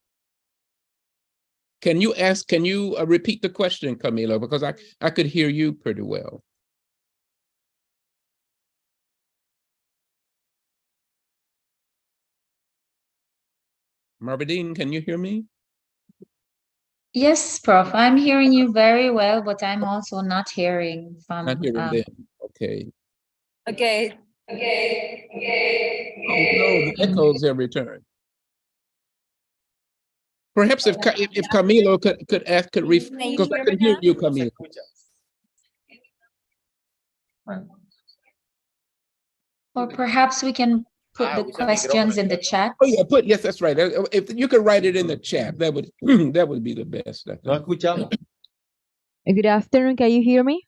Can you repeat the question, Camilo? Because I could hear you pretty well. Marvadine, can you hear me? Yes, Prof. I'm hearing you very well, but I'm also not hearing from. Not hearing them. Okay. Okay. Oh no, the echoes have returned. Perhaps if Camilo could because I can hear you, Camilo. Or perhaps we can put the questions in the chat. Oh yeah, yes, that's right. If you could write it in the chat, that would that would be the best. I No think. escuchamos. Good afternoon. Can you hear me?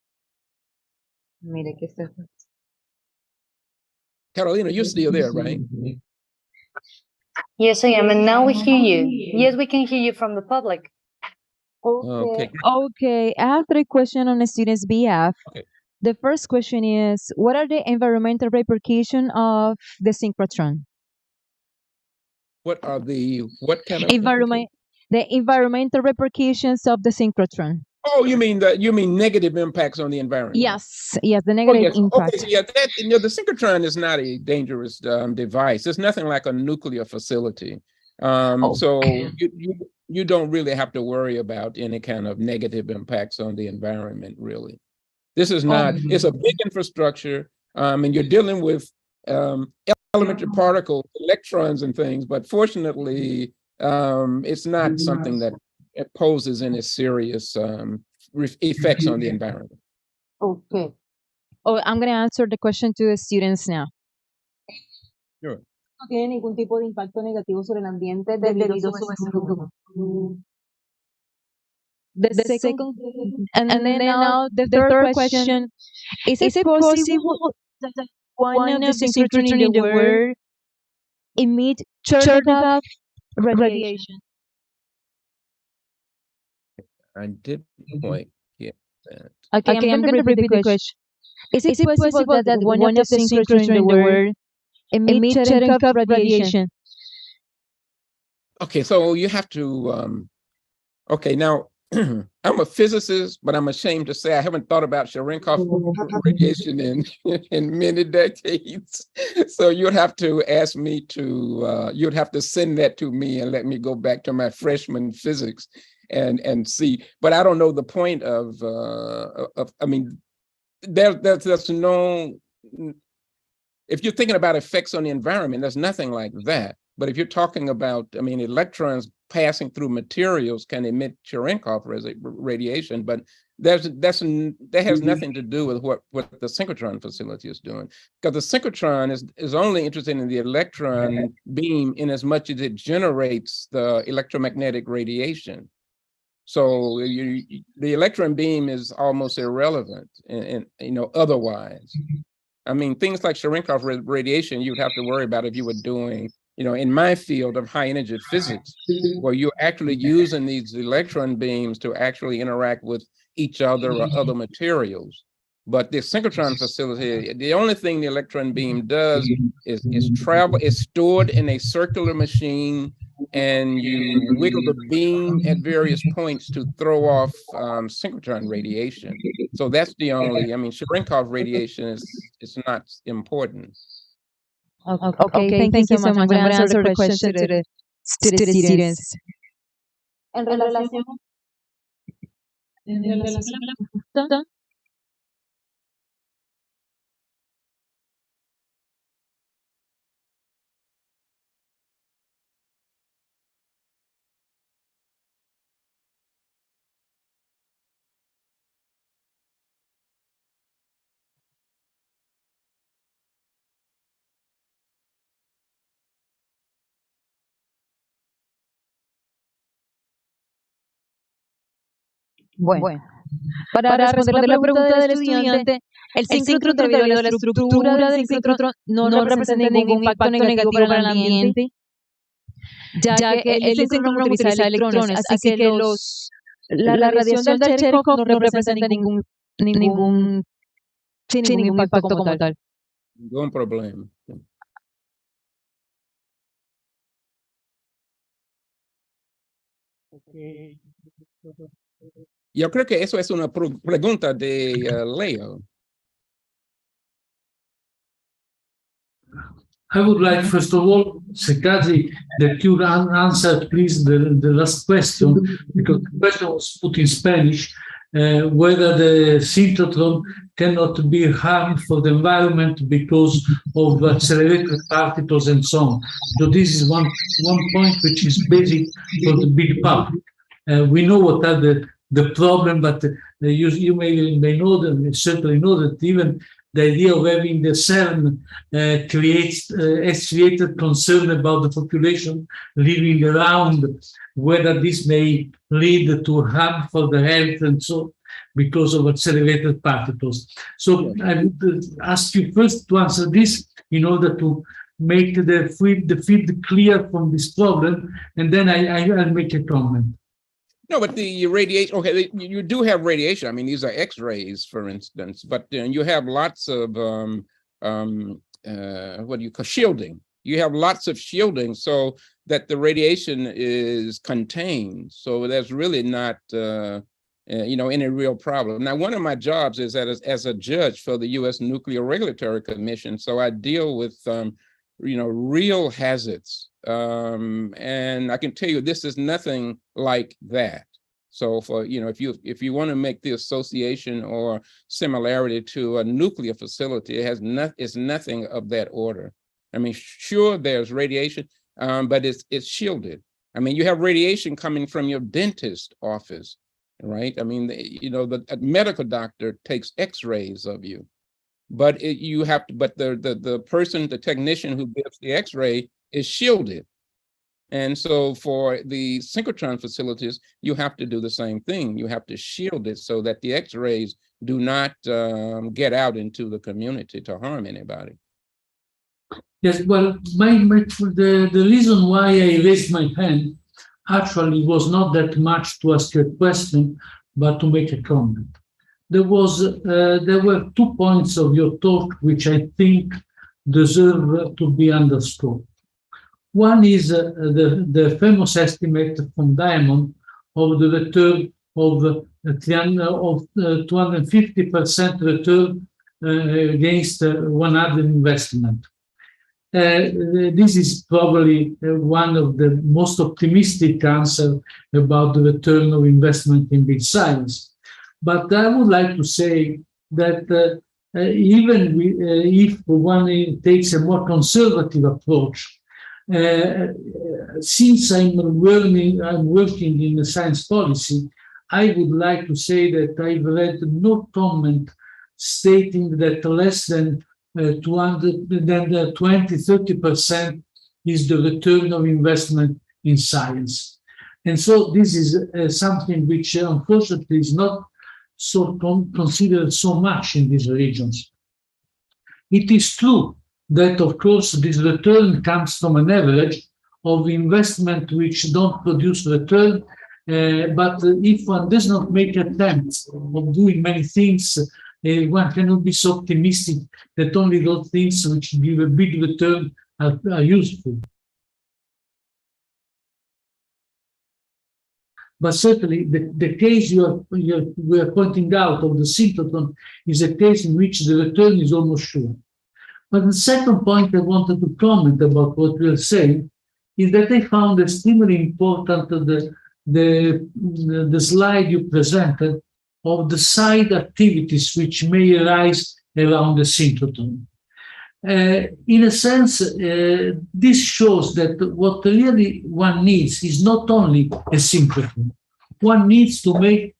Mire que se fue. Carolina, you're still there, right? Yes, I am, and now we hear you. Yes, we can hear you from the public. Okay. Okay. I have 3 questions on the students' behalf. Okay. The first question is, what are the environmental repercussions of the synchrotron? What are the what kind of The environmental repercussions of the synchrotron. Oh, you mean negative impacts on the environment? Yes, the Oh, negative yes. impact. Okay, so yeah, the synchrotron is not a dangerous device. It's nothing like a nuclear facility. So you don't really have to worry about any kind of negative impacts on the environment, really. This is not, it's a big infrastructure, and you're dealing with elementary particles, electrons and things, but fortunately, it's not something that it poses any serious effects on the environment. Okay. Oh, I'm going to answer the question to the students now. Sure. No tiene ningún tipo de impacto negativo sobre el ambiente debido a su The second, and then now the third question, is it possible that one of the synchrotron in the world emit Chernobyl radiation? I did quite get that. Okay, I'm going to repeat the question. Is it possible that one of the synchrotrons in the world emit Chernobyl radiation? Okay, so you have to, okay, now I'm a physicist, but I'm ashamed to say I haven't thought about Cherenkov radiation in many decades. So you'd have to ask me to, you'd have to send that to me and let me go back to my freshman physics and see. But I don't know the point of I mean, there's no, if you're thinking about effects on the environment, there's nothing like that. But if you're talking about, I mean, electrons passing through materials can emit Cherenkov radiation, but that has nothing to do with what the synchrotron facility is doing. Because the synchrotron is only interested in the electron beam in as much as it generates the electromagnetic radiation. So the electron beam is almost irrelevant, and otherwise. I mean, things like Cherenkov radiation, you'd have to worry about if you were doing, in my field of high energy physics, where you're actually using these electron beams to actually interact with each other or other materials. But the synchrotron facility, the only thing the electron beam does is travel, it's stored in a circular machine, and you wiggle the beam at various points to throw off synchrotron radiation. So that's the only, I mean, Cherenkov radiation is not important. Okay, thank you so much. I'm going to answer the question to the students. En relación a la Bueno, para responder la pregunta del estudiante, el síncrotrón, debido a la estructura del síncrotrón, no representa ningún impacto negativo para el ambiente, ya que el síncrotrón utiliza electrones, así que la radiación del Cherenkov no representa ningún impacto como tal. Ningún problema. Okay. Yo creo que eso es una pregunta de Leo. I would like, first of all, Sekadi, that you answer, please, the last question, because the question was put in Spanish, whether the synchrotron cannot be harmed for the environment because of accelerated particles and so on. So this is one point which is basic for the big public. We know what are the problem, but you may know that, certainly know that even the idea of having the CERN has created concern about the population living around, whether this may lead to harm for the health and so because of accelerated particles. So I would ask you first to answer this in order to make the field clear from this problem, and then I'll make a comment. No, but the radiation, okay, you do have radiation. I mean, these are X-rays, for instance, but you have lots of, what do you call shielding? You have lots of shielding so that the radiation is contained. So there's really not, any real problem. Now, one of my jobs is as a judge for the U.S. Nuclear Regulatory Commission. So I deal with, real hazards. And I can tell you, this is nothing like that. So for, if you want to make the association or similarity to a nuclear facility, it's nothing of that order. I mean, sure, there's radiation, but it's shielded. I mean, you have radiation coming from your dentist office, right? I mean, the medical doctor takes X-rays of you, but the person, the technician who gives the X-ray is shielded. And so for the synchrotron facilities, you have to do the same thing. You have to shield it so that the X-rays do not get out into the community to harm anybody. Yes, well, the reason why I raised my hand actually was not that much to ask a question, but to make a comment. There were 2 points of your talk which I think deserve to be underscored. One is the famous estimate from Diamond of the return of 250% return against 100 investment. This is probably one of the most optimistic answers about the return of investment in big science. But I would like to say that even if one takes a more conservative approach, since I'm working in the science policy, I would like to say that I've read no comment stating that less than 20-30% is the return of investment in science. And so this is something which unfortunately is not so considered so much in these regions. It is true that, of course, this return comes from an average of investment which don't produce return, but if one does not make attempts of doing many things, one cannot be so optimistic that only those things which give a big return are useful. But certainly the case we are pointing out of the synchrotron is a case in which the return is almost sure. But the second point I wanted to comment about what we are saying is that I found extremely important the slide you presented of the side activities which may arise around the synchrotron. In a sense, this shows that what really one needs is not only a synchrotron. One needs to make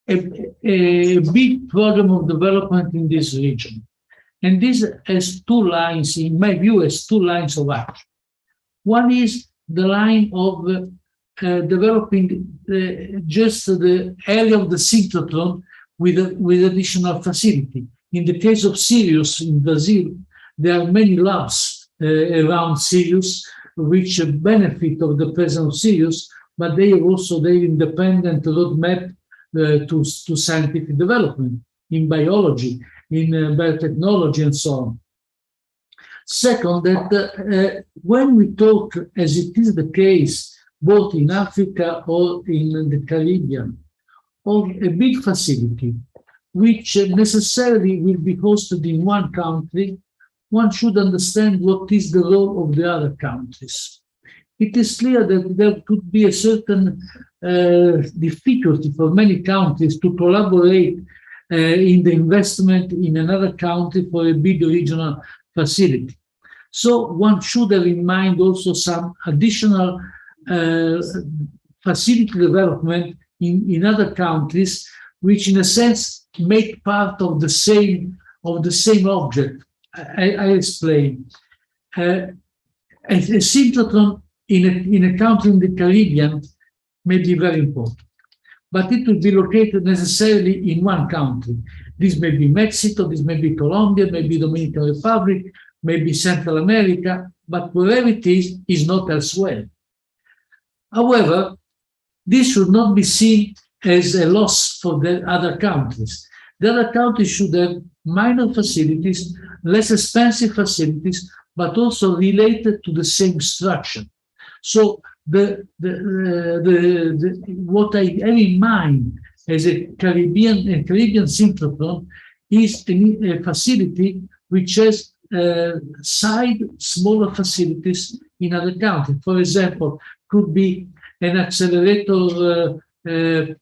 a big program of development in this region. And this has 2 lines, in my view, has 2 lines of action. One is the line of developing just the area of the synchrotron with additional facility. In the case of Sirius in Brazil, there are many labs around Sirius which benefit of the presence of Sirius, but they have also their independent roadmap to scientific development in biology, in biotechnology, and so on. Second, that when we talk, as it is the case, both in Africa or in the Caribbean, of a big facility, which necessarily will be hosted in one country, one should understand what is the role of the other countries. It is clear that there could be a certain difficulty for many countries to collaborate in the investment in another country for a big regional facility. So one should have in mind also some additional facility development in other countries, which in a sense make part of the same of the same object. I explain. A synchrotron in a country in the Caribbean may be very important, but it will be located necessarily in one country. This may be Mexico, this may be Colombia, maybe Dominican Republic, maybe Central America, but wherever it is not elsewhere. However, this should not be seen as a loss for the other countries. The other countries should have minor facilities, less expensive facilities, but also related to the same structure. So what I have in mind as a Caribbean synchrotron is a facility which has side smaller facilities in other countries. For example, could be an accelerator to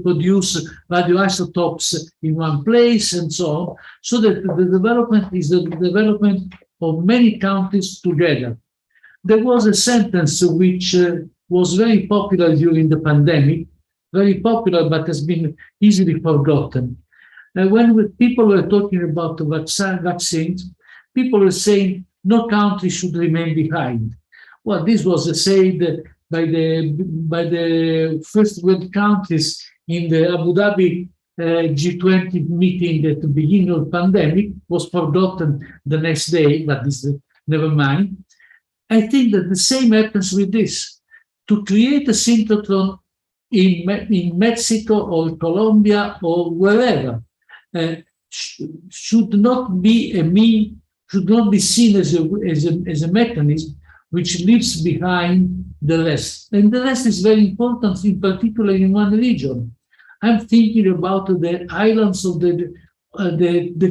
produce radioisotopes in one place and so on, so that the development is the development of many countries together. There was a sentence which was very popular during the pandemic, very popular, but has been easily forgotten. When people were talking about the vaccines, people were saying no country should remain behind. Well, this was said by the first world countries in the Abu Dhabi G20 meeting at the beginning of the pandemic, was forgotten the next day, but this never mind. I think that the same happens with this. To create a synchrotron in Mexico or Colombia or wherever should not be seen as a mechanism which leaves behind the rest. And the rest is very important, in particular in one region. I'm thinking about the islands of the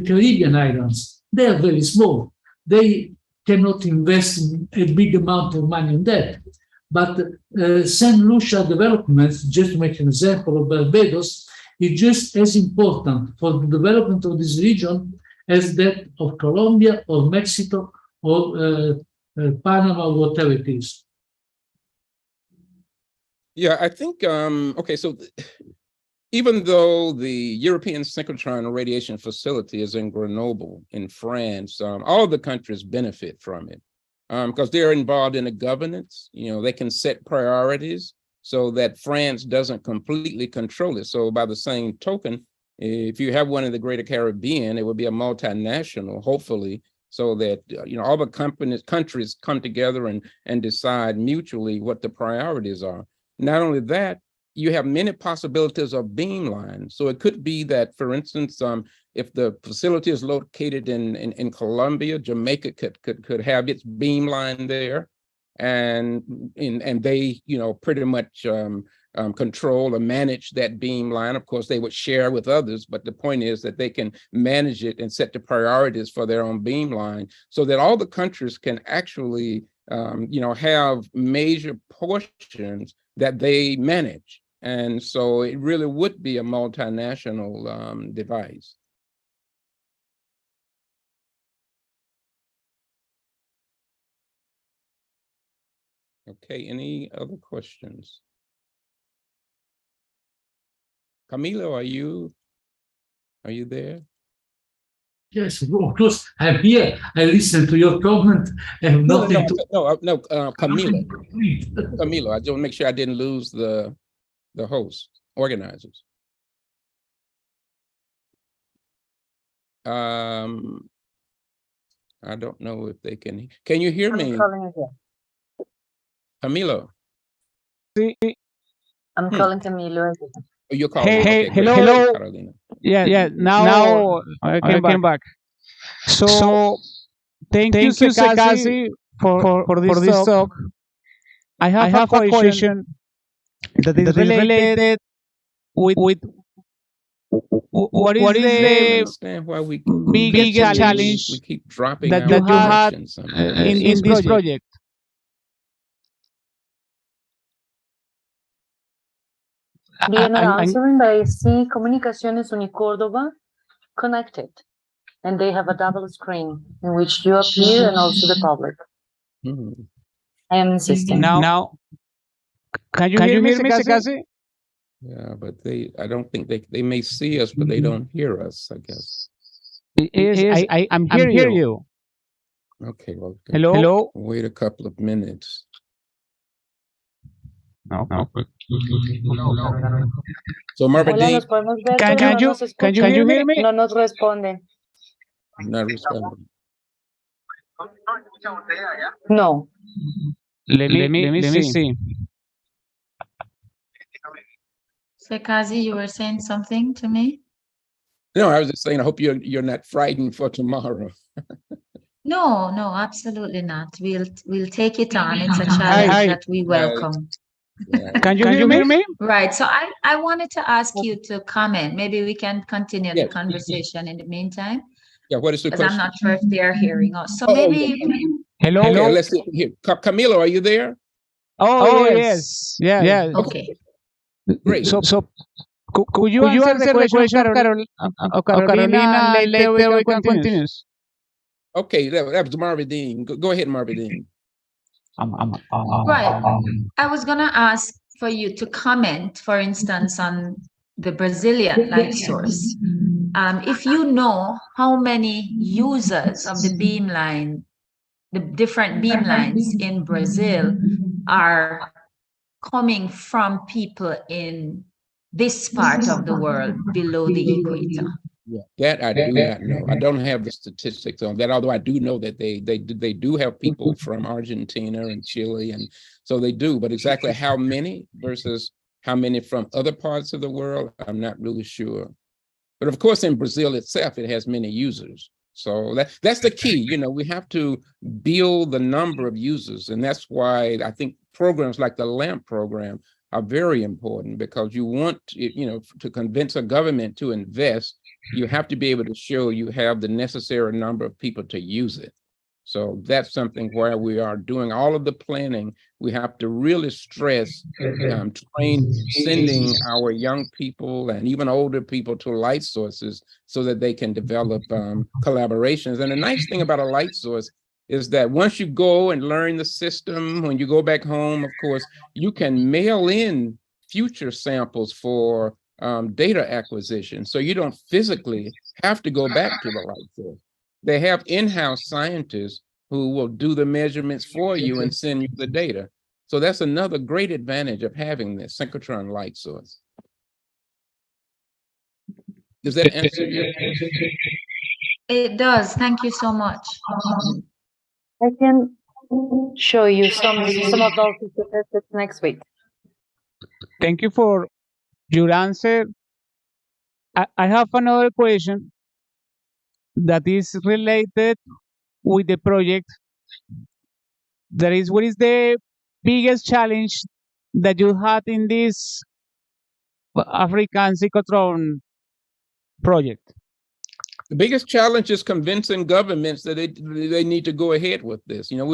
Caribbean islands. They are very small. They cannot invest a big amount of money on that. But St. Lucia development, just to make an example of Barbados, is just as important for the development of this region as that of Colombia or Mexico or Panama, whatever it is. Yeah, I think, okay, so even though the European Synchrotron Radiation Facility is in Grenoble in France, all of the countries benefit from it because they're involved in the governance. You know, they can set priorities so that France doesn't completely control it. So by the same token, if you have one in the Greater Caribbean, it would be a multinational, hopefully, so that all the countries come together and decide mutually what the priorities are. Not only that, you have many possibilities of beamline. So it could be that, for instance, if the facility is located in Colombia, Jamaica could have its beamline there, and they pretty much control or manage that beamline. Of course, they would share with others, but the point is that they can manage it and set the priorities for their own beamline, so that all the countries can actually have major portions that they manage. And so it really would be a multinational device. Okay, any other questions? Camilo, are you there? Yes, of course, I'm here. I listen to your comment. And No, Camilo. Camilo, I just want to make sure I didn't lose the host, organizers. I don't know if they can you hear me? Camilo. I'm calling Camilo again. Oh, you're calling. Hey, okay, hello. Carolina. Yeah. Now I came back. So thank you, Sekasi, for this talk. I have a question that is related with what is the biggest challenge we keep dropping that you had in this project? Do you know answering? I see Comunicaciones UNICÓRDOBA connected, and they have a double screen in which you appear and also the public. Mm-hmm. I am insisting. Now, can you hear me, Sekasi? Yeah, but I don't think they may see us, but they don't hear us, I guess. I'm hear you. Okay, well, Hello? wait a couple of minutes. No. So Marvin Hola, D, ¿nos podemos ver? Can pero no you nos escuchan. hear me? No nos responden. not responding. No. Let me see. So, Kazi, you were saying something to me? No, I was just saying, I hope you're not frightened for tomorrow. No, absolutely not. We'll take it on. It's a challenge that we welcome. Yeah. Can you hear me? Right. So I wanted to ask you to comment. Maybe we can continue the Yes. conversation in the meantime, Yeah, what is the because I'm question? not sure if they're hearing us. So Oh, maybe Hello? Okay, let's see here. Camilo, are you there? Oh, yes. Yeah. okay. Great. So could you answer the question, Carolina, and later we can continue? Okay, that was Marvin Dean. Go ahead, Marvin Dean. Right. I was going to ask for you to comment, for instance, on the Brazilian light source. If you know how many users of the beamline, the different beamlines in Brazil are coming from people in this part of the world below the equator. Yeah, that I do not know. I don't have the statistics on that, although I do know that they do have people from Argentina and Chile, and so they do. But exactly how many versus how many from other parts of the world, I'm not really sure. But of course, in Brazil itself, it has many users. So that's the key. You know, we have to build the number of users, and that's why I think programs like the LAMP program are very important, because you want, you know, to convince a government to invest, you have to be able to show you have the necessary number of people to use it. So that's something where we are doing all of the planning. We have to really stress sending our young people and even older people to light sources so that they can develop collaborations. And the nice thing about a light source is that once you go and learn the system, when you go back home, of course, you can mail in future samples for data acquisition. So you don't physically have to go back to the light source. They have in-house scientists who will do the measurements for you and send you the data. So that's another great advantage of having this synchrotron light source. Does that answer your question? It does. Thank you so much. I can show you some of those statistics next week. Thank you for your answer. I have another question that is related with the project. That is, what is the biggest challenge that you had in this African Synchrotron project? The biggest challenge is convincing governments that they need to go ahead with this. You know,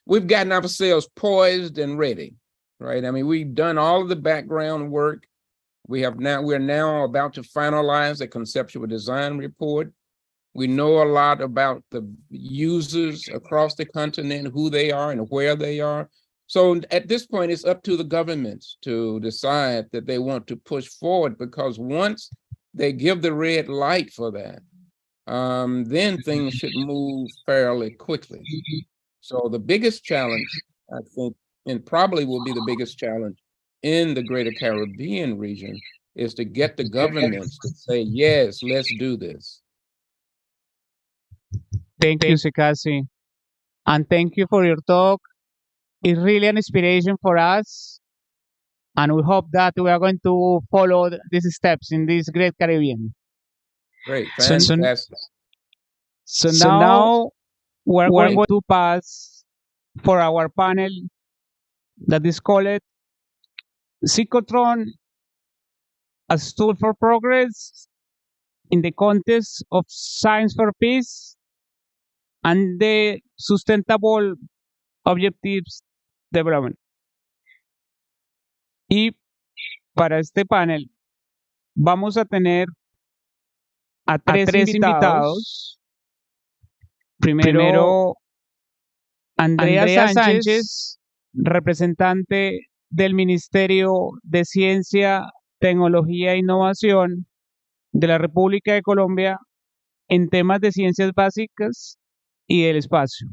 we've gotten ourselves poised and ready, right? I mean, we've done all of the background work. We're now about to finalize the conceptual design report. We know a lot about the users across the continent, who they are and where they are. So at this point, it's up to the governments to decide that they want to push forward, because once they give the red light for that, then things should move fairly quickly. So the biggest challenge, I think, and probably will be the biggest challenge in the Greater Caribbean region, is to get the governments to say, yes, let's do this. Thank you, Sekasi. And thank you for your talk. It's really an inspiration for us. And we hope that we are going to follow these steps in this Great Caribbean. Great, fantastic. So now we're going to pass for our panel that is called Synchrotron, a tool for progress in the context of science for peace and the sustainable objectives development. Y para este panel vamos a tener a tres invitados. Primero, Andrea Sánchez, representante del Ministerio de Ciencia Tecnología e Innovación de la República de Colombia en temas de ciencias básicas y del espacio.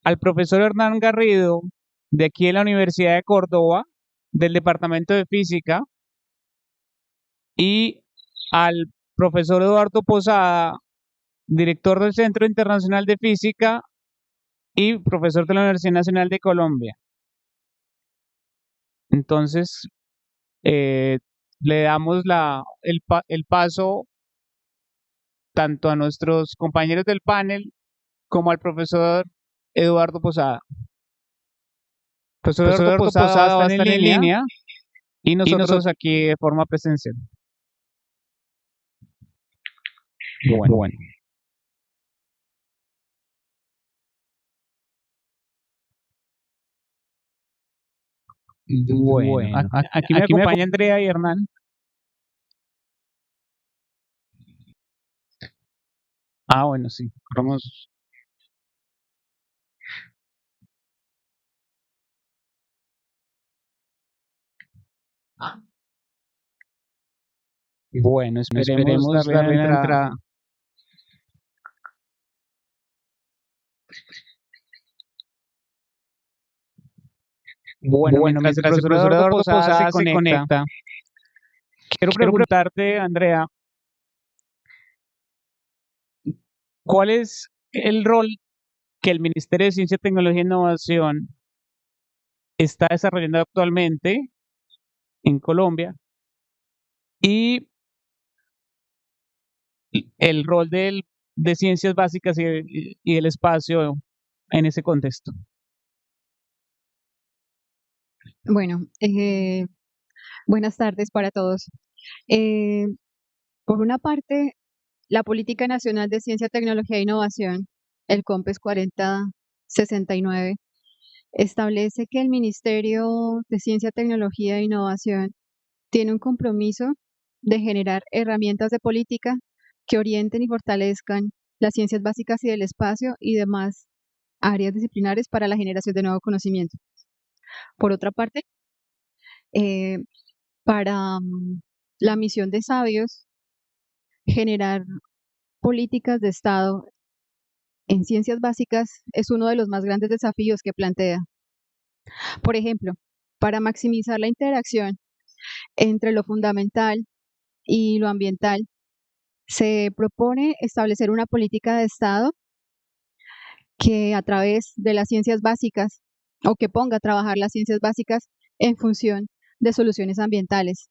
Al profesor Hernán Garrido, de aquí en la Universidad de Córdoba, del Departamento de Física, y al profesor Eduardo Posada, director del Centro Internacional de Física y profesor de la Universidad Nacional de Colombia. Entonces, le damos el paso tanto a nuestros compañeros del panel como al profesor Eduardo Posada. Profesor Eduardo Posada va a estar en línea y nosotros aquí de forma presencial. Bueno. Bueno, aquí me acompaña Andrea y Hernán. Bueno, sí. Vamos. Bueno, esperemos darle la entrada. Bueno, mientras el profesor Eduardo Posada se conecta, quiero preguntarte, Andrea, ¿cuál es el rol que el Ministerio de Ciencia, Tecnología e Innovación está desarrollando actualmente en Colombia y el rol de ciencias básicas y del espacio en ese contexto? Bueno, buenas tardes para todos. Por una parte, la Política Nacional de Ciencia, Tecnología e Innovación, el COMPES 4069, establece que el Ministerio de Ciencia, Tecnología e Innovación tiene un compromiso de generar herramientas de política que orienten y fortalezcan las ciencias básicas y del espacio y demás áreas disciplinares para la generación de nuevo conocimiento. Por otra parte, para la misión de sabios, generar políticas de Estado en ciencias básicas es uno de los más grandes desafíos que plantea. Por ejemplo, para maximizar la interacción entre lo fundamental y lo ambiental, se propone establecer una política de Estado que a través de las ciencias básicas o que ponga a trabajar las ciencias básicas en función de soluciones ambientales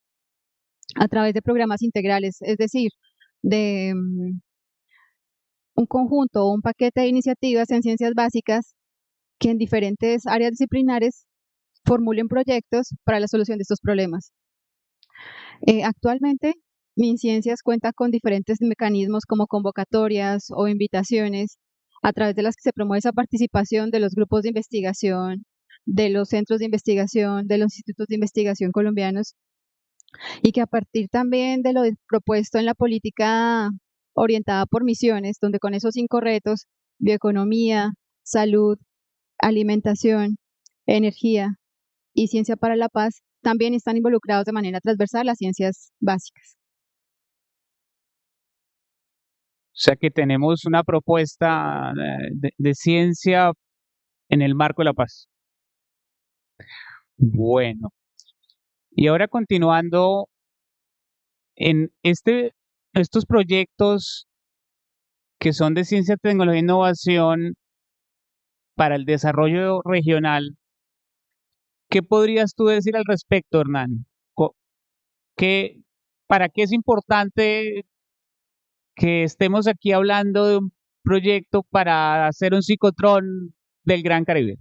a través de programas integrales, es decir, de un conjunto o un paquete de iniciativas en ciencias básicas que en diferentes áreas disciplinares formulen proyectos para la solución de estos problemas. Actualmente, MinCiencias cuenta con diferentes mecanismos como convocatorias o invitaciones a través de las que se promueve esa participación de los grupos de investigación, de los centros de investigación, de los institutos de investigación colombianos, y que a partir también de lo propuesto en la política orientada por misiones, donde con esos 5 retos, bioeconomía, salud, alimentación, energía y ciencia para la paz, también están involucrados de manera transversal las ciencias básicas. O sea que tenemos una propuesta de ciencia en el marco de la paz. Bueno, y ahora continuando en estos proyectos que son de ciencia, tecnología e innovación para el desarrollo regional, ¿qué podrías tú decir al respecto, Hernán? ¿Para qué es importante que estemos aquí hablando de un proyecto para hacer un ciclotrón del Gran Caribe?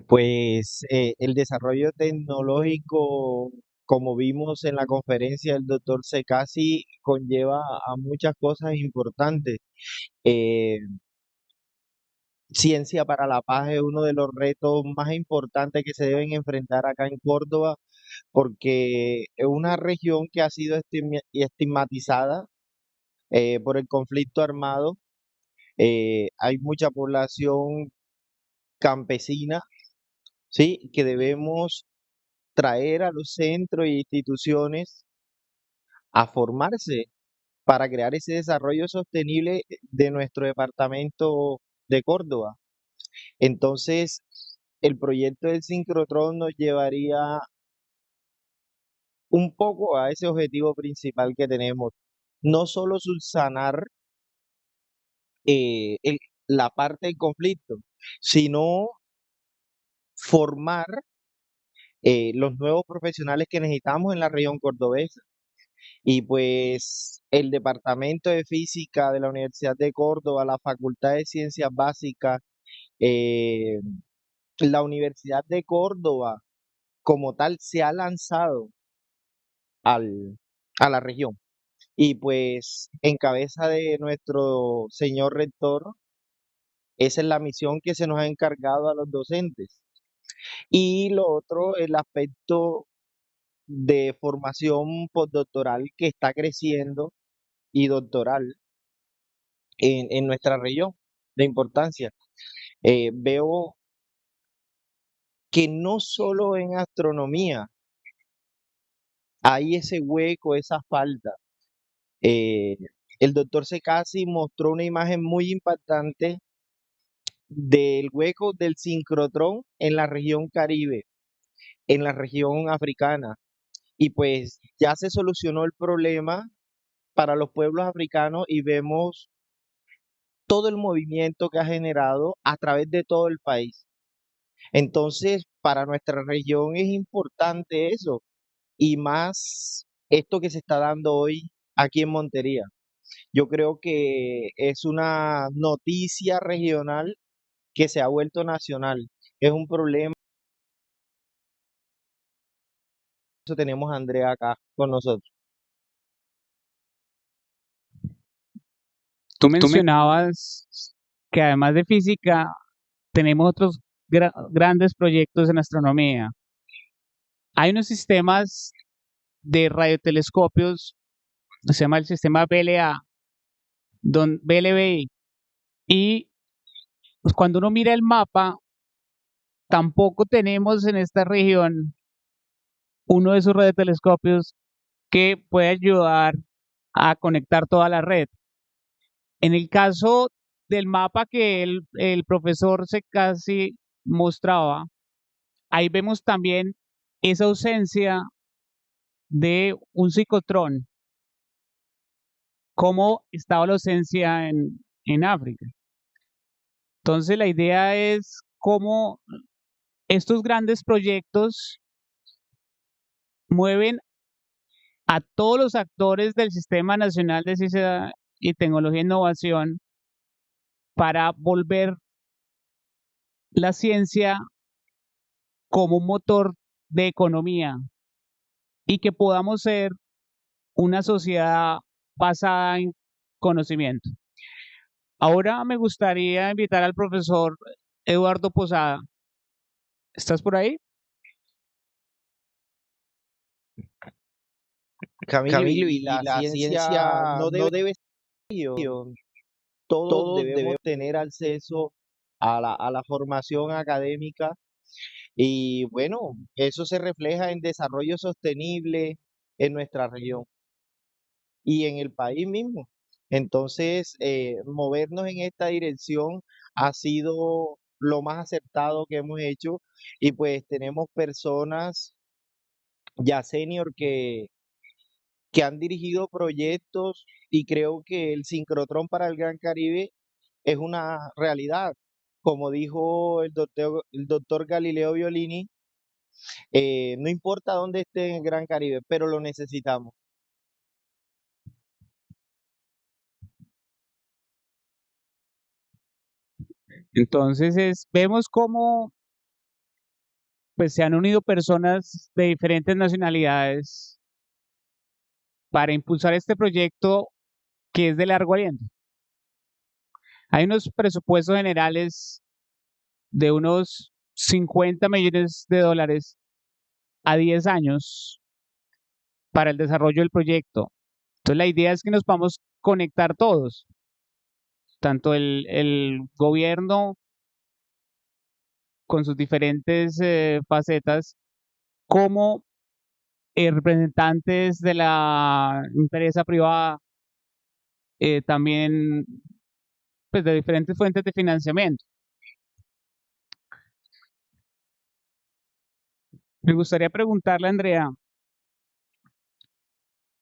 Pues el desarrollo tecnológico, como vimos en la conferencia del doctor Secasi, conlleva a muchas cosas importantes. Ciencia para la paz es uno de los retos más importantes que se deben enfrentar acá en Córdoba, porque es una región que ha sido estigmatizada por el conflicto armado. Hay mucha población campesina, ¿sí? Que debemos traer a los centros e instituciones a formarse para crear ese desarrollo sostenible de nuestro departamento de Córdoba. Entonces, el proyecto del Sincrotrón nos llevaría un poco a ese objetivo principal que tenemos, no solo subsanar la parte del conflicto, sino formar los nuevos profesionales que necesitamos en la región cordobesa. Y pues el Departamento de Física de la Universidad de Córdoba, la Facultad de Ciencias Básicas, eh, la Universidad de Córdoba como tal se ha lanzado a la región. Y pues en cabeza de nuestro señor rector, esa es la misión que se nos ha encargado a los docentes. Y lo otro, el aspecto de formación postdoctoral que está creciendo y doctoral en nuestra región, de importancia. Veo que no solo en astronomía hay ese hueco, esa falta. El doctor Secasi mostró una imagen muy impactante del hueco del sincrotrón en la región Caribe, en la región africana. Y pues ya se solucionó el problema para los pueblos africanos y vemos todo el movimiento que ha generado a través de todo el país. Entonces, para nuestra región es importante eso y más esto que se está dando hoy aquí en Montería. Yo creo que es una noticia regional que se ha vuelto nacional. Es un problema. Por eso tenemos a Andrea acá con nosotros. Tú mencionabas que además de física tenemos otros grandes proyectos en astronomía. Hay unos sistemas de radiotelescopios, se llama el sistema BLA, BLBI, y pues, cuando uno mira el mapa, tampoco tenemos en esta región uno de esos radiotelescopios que puede ayudar a conectar toda la red. En el caso del mapa que el profesor Secasi mostraba, ahí vemos también esa ausencia de un ciclotrón, cómo estaba la ausencia en África. Entonces la idea es cómo estos grandes proyectos mueven a todos los actores del Sistema Nacional de Ciencia y Tecnología e Innovación para volver la ciencia como un motor de economía y que podamos ser una sociedad basada en conocimiento. Ahora me gustaría invitar al profesor Eduardo Posada. ¿Estás por ahí? Camilo, y la ciencia no debe ser, todos debemos tener acceso a la formación académica y bueno, eso se refleja en desarrollo sostenible en nuestra región y en el país mismo. Entonces, movernos en esta dirección ha sido lo más acertado que hemos hecho y pues tenemos personas ya senior que han dirigido proyectos y creo que el sincrotrón para el Gran Caribe es una realidad. Como dijo el doctor Galileo Violini, no importa dónde esté en el Gran Caribe, pero lo necesitamos. Entonces vemos cómo pues, se han unido personas de diferentes nacionalidades para impulsar este proyecto que es de largo aliento. Hay unos presupuestos generales de unos 50 millones de dólares a 10 años para el desarrollo del proyecto. Entonces la idea es que nos podamos conectar todos, tanto el gobierno con sus diferentes facetas como representantes de la empresa privada, también pues, de diferentes fuentes de financiamiento. Me gustaría preguntarle a Andrea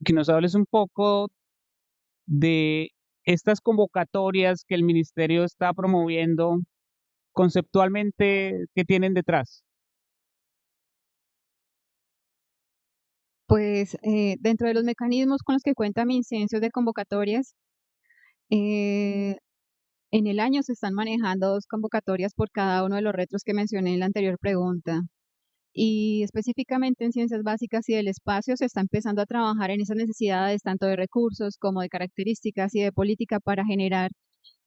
que nos hables un poco de estas convocatorias que el Ministerio está promoviendo conceptualmente, ¿qué tienen detrás? Pues dentro de los mecanismos con los que cuenta Sincio's de convocatorias, en el año se están manejando 2 convocatorias por cada uno de los retos que mencioné en la anterior pregunta. Y específicamente en ciencias básicas y del espacio se está empezando a trabajar en esas necesidades tanto de recursos como de características y de política para generar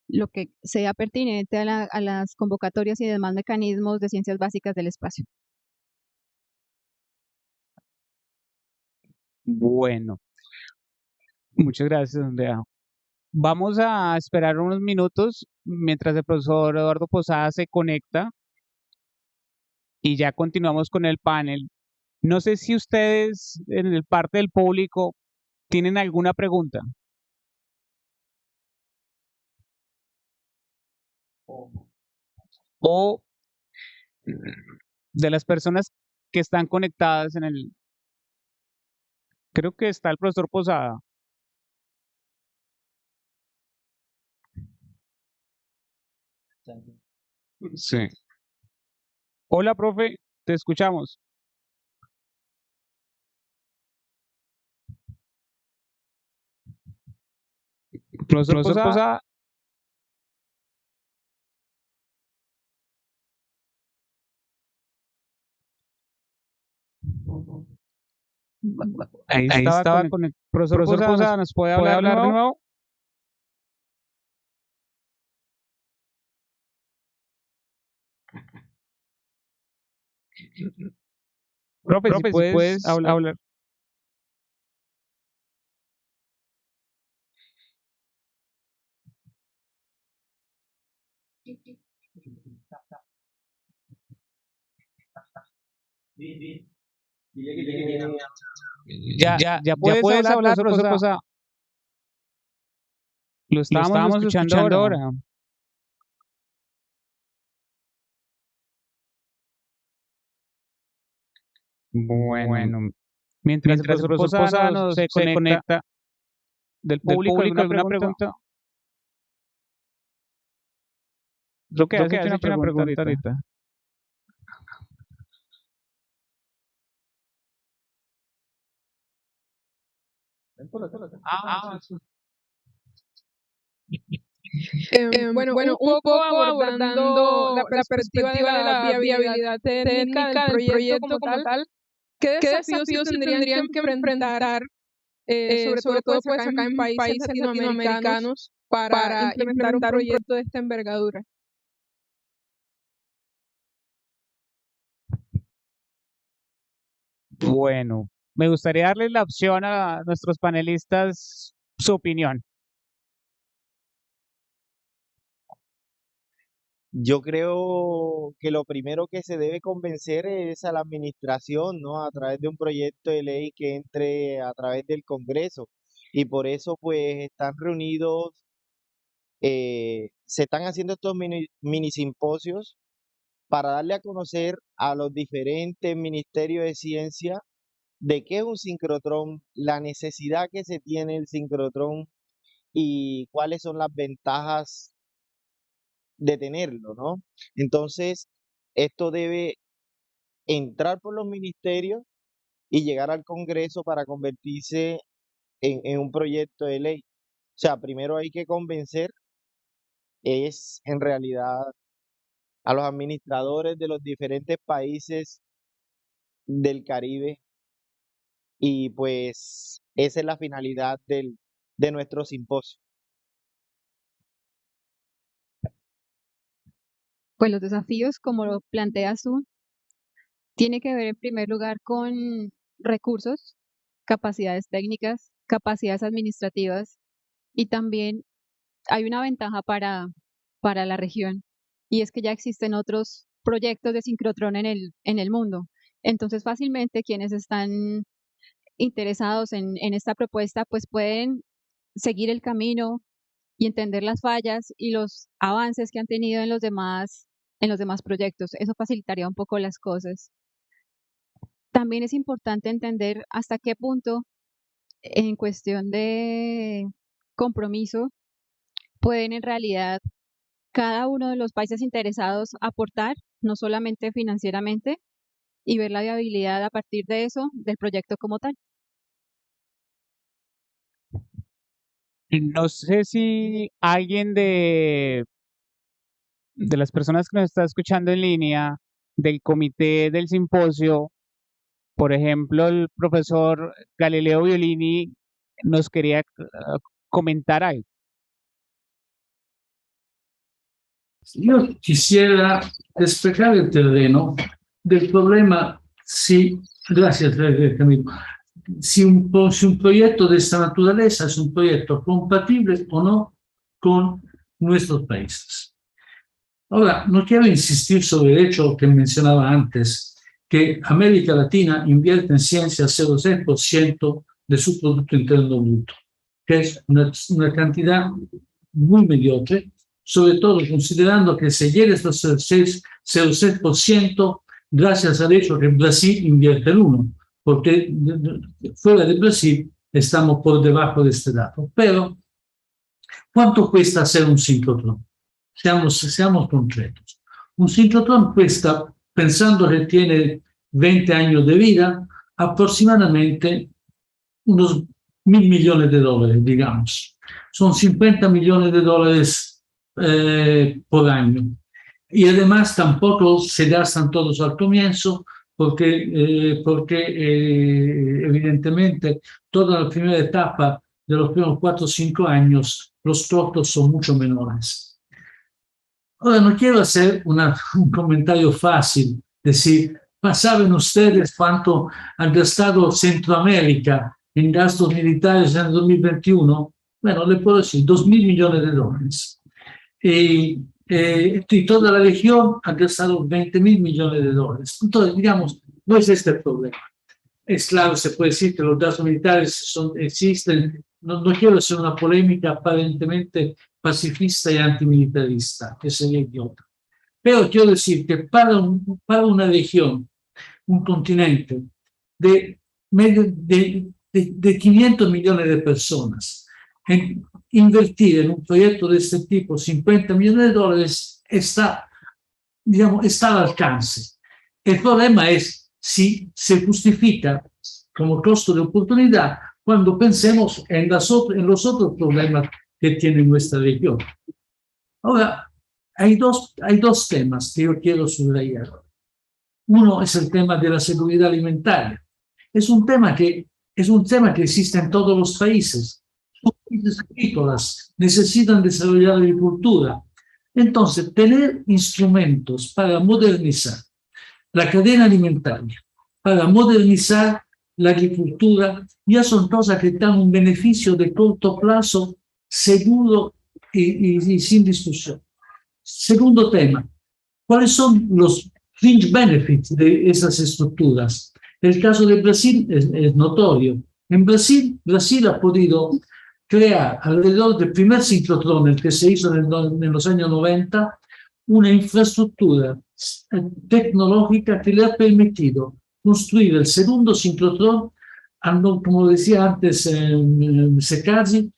lo que sea pertinente a las convocatorias y demás mecanismos de ciencias básicas del espacio. Bueno, muchas gracias, Andrea. Vamos a esperar unos minutos mientras el profesor Eduardo Posada se conecta y ya continuamos con el panel. No sé si ustedes en el parte del público tienen alguna pregunta. O de las personas que están conectadas en el... Creo que está el profesor Posada. Sí. Hola, profe, te escuchamos. Profesor Posada. Ahí estaba con el profesor Posada, ¿nos puede hablar de nuevo? Profe, si puedes hablar. Ya puedes hablar, profesor Posada. Lo estábamos escuchando ahora. Bueno, mientras el profesor Posada se conecta del público, ¿alguna pregunta? Creo que has hecho una pregunta ahorita. Bueno, un poco abordando la perspectiva de la viabilidad técnica del proyecto como tal, ¿qué desafíos se tendrían que enfrentar, sobre todo pues acá en países latinoamericanos, para implementar un proyecto de esta envergadura? Bueno, me gustaría darle la opción a nuestros panelistas su opinión. Yo creo que lo primero que se debe convencer es a la administración, ¿no? A través de un proyecto de ley que entre a través del Congreso. Y por eso, pues, están reunidos, se están haciendo estos mini simposios para darle a conocer a los diferentes ministerios de ciencia de qué es un sincrotrón, la necesidad que se tiene el sincrotrón y cuáles son las ventajas de tenerlo, ¿no? Entonces, esto debe entrar por los ministerios y llegar al Congreso para convertirse en un proyecto de ley. O sea, primero hay que convencer, es en realidad a los administradores de los diferentes países del Caribe y pues esa es la finalidad de nuestro simposio. Pues los desafíos, como lo planteas tú, tiene que ver en primer lugar con recursos, capacidades técnicas, capacidades administrativas y también hay una ventaja para la región y es que ya existen otros proyectos de sincrotrón en el mundo Entonces, fácilmente quienes están interesados en esta propuesta, pues pueden seguir el camino y entender las fallas y los avances que han tenido en los demás proyectos. Eso facilitaría un poco las cosas. También es importante entender hasta qué punto, en cuestión de compromiso, pueden en realidad cada uno de los países interesados aportar, no solamente financieramente, y ver la viabilidad a partir de eso del proyecto como tal. No sé si alguien de las personas que nos está escuchando en línea, del comité del simposio, por ejemplo, el profesor Galileo Violini, nos quería comentar algo. Yo quisiera despejar el terreno del problema si, gracias Camilo, si un proyecto de esta naturaleza es un proyecto compatible o no con nuestros países. Ahora, no quiero insistir sobre el hecho que mencionaba antes, que América Latina invierte en ciencias 0,6% de su Producto Interno Bruto, que es una cantidad muy mediocre, sobre todo considerando que se llega a estos 0,6% gracias al hecho que Brasil invierte el 1%, porque fuera de Brasil estamos por debajo de este dato. Pero, ¿cuánto cuesta hacer un sincrotrón? Seamos concretos. Un sincrotrón cuesta, pensando que tiene 20 años de vida, aproximadamente unos $1.000 millones, digamos. Son $50 millones por año. Y además tampoco se gastan todos al comienzo, porque evidentemente toda la primera etapa de los primeros 4 o 5 años los costos son mucho menores. Ahora, no quiero hacer un comentario fácil, decir, ¿saben ustedes cuánto ha gastado Centroamérica en gastos militares en el 2021? Bueno, le puedo decir, $2.000 millones. Y toda la región ha gastado $20.000 millones. Entonces, digamos, no es este el problema. Es claro, se puede decir que los gastos militares existen. No quiero hacer una polémica aparentemente pacifista y antimilitarista, que sería idiota. Pero quiero decir que para una región, un continente de 500 millones de personas, invertir en un proyecto de este tipo $50 millones está al alcance. El problema es si se justifica como costo de oportunidad cuando pensemos en los otros problemas que tiene nuestra región. Ahora, hay dos temas que yo quiero subrayar. Uno es el tema de la seguridad alimentaria. Es un tema que existe en todos los países. Los países agrícolas necesitan desarrollar la agricultura. Entonces, tener instrumentos para modernizar la cadena alimentaria, para modernizar la agricultura, ya son cosas que dan un beneficio de corto plazo seguro y sin discusión. Segundo tema, ¿cuáles son los fringe benefits de esas estructuras? El caso de Brasil es notorio. En Brasil ha podido crear alrededor del primer sincrotrón, el que se hizo en los años 90, una infraestructura tecnológica que le ha permitido construir el segundo sincrotrón, como decía antes Secasi,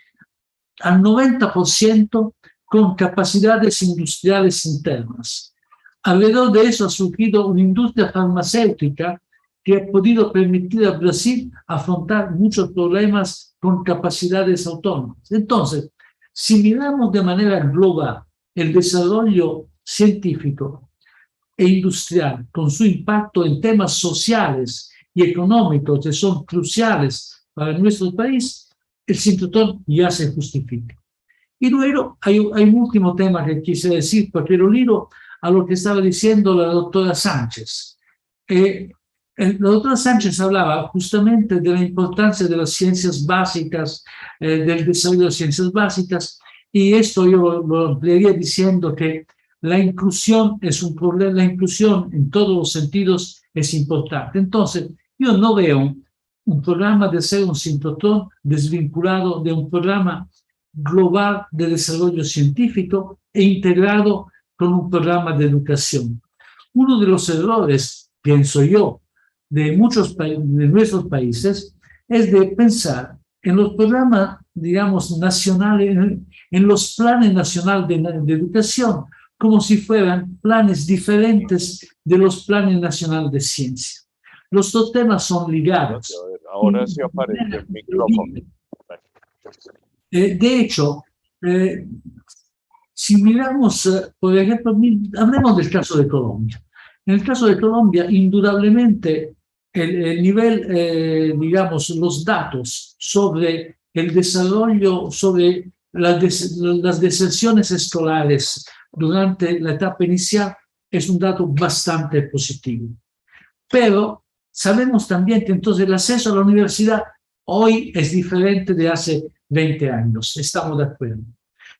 al 90% con capacidades industriales internas. Alrededor de eso ha surgido una industria farmacéutica que ha podido permitir a Brasil afrontar muchos problemas con capacidades autónomas. Entonces, si miramos de manera global el desarrollo científico e industrial con su impacto en temas sociales y económicos que son cruciales para nuestro país, el sincrotrón ya se justifica. Y luego hay un último tema que quise decir, porque lo ligo a lo que estaba diciendo la doctora Sánchez. La doctora Sánchez hablaba justamente de la importancia de las ciencias básicas, del desarrollo de las ciencias básicas, y esto yo lo ampliaría diciendo que la inclusión es un problema, la inclusión en todos los sentidos es importante. Entonces, yo no veo un programa de ser un sincrotrón desvinculado de un programa global de desarrollo científico e integrado con un programa de educación. Uno de los errores, pienso yo, de nuestros países es de pensar en los programas, digamos, nacionales, en los planes nacionales de educación, como si fueran planes diferentes de los planes nacionales de ciencia. Los dos temas son ligados. Ahora sí aparece el micrófono. De hecho, si miramos, por ejemplo, hablemos del caso de Colombia. En el caso de Colombia, indudablemente, el nivel, digamos, los datos sobre el desarrollo, sobre las deserciones escolares durante la etapa inicial es un dato bastante positivo. Pero sabemos también que entonces el acceso a la universidad hoy es diferente de hace 20 años, estamos de acuerdo.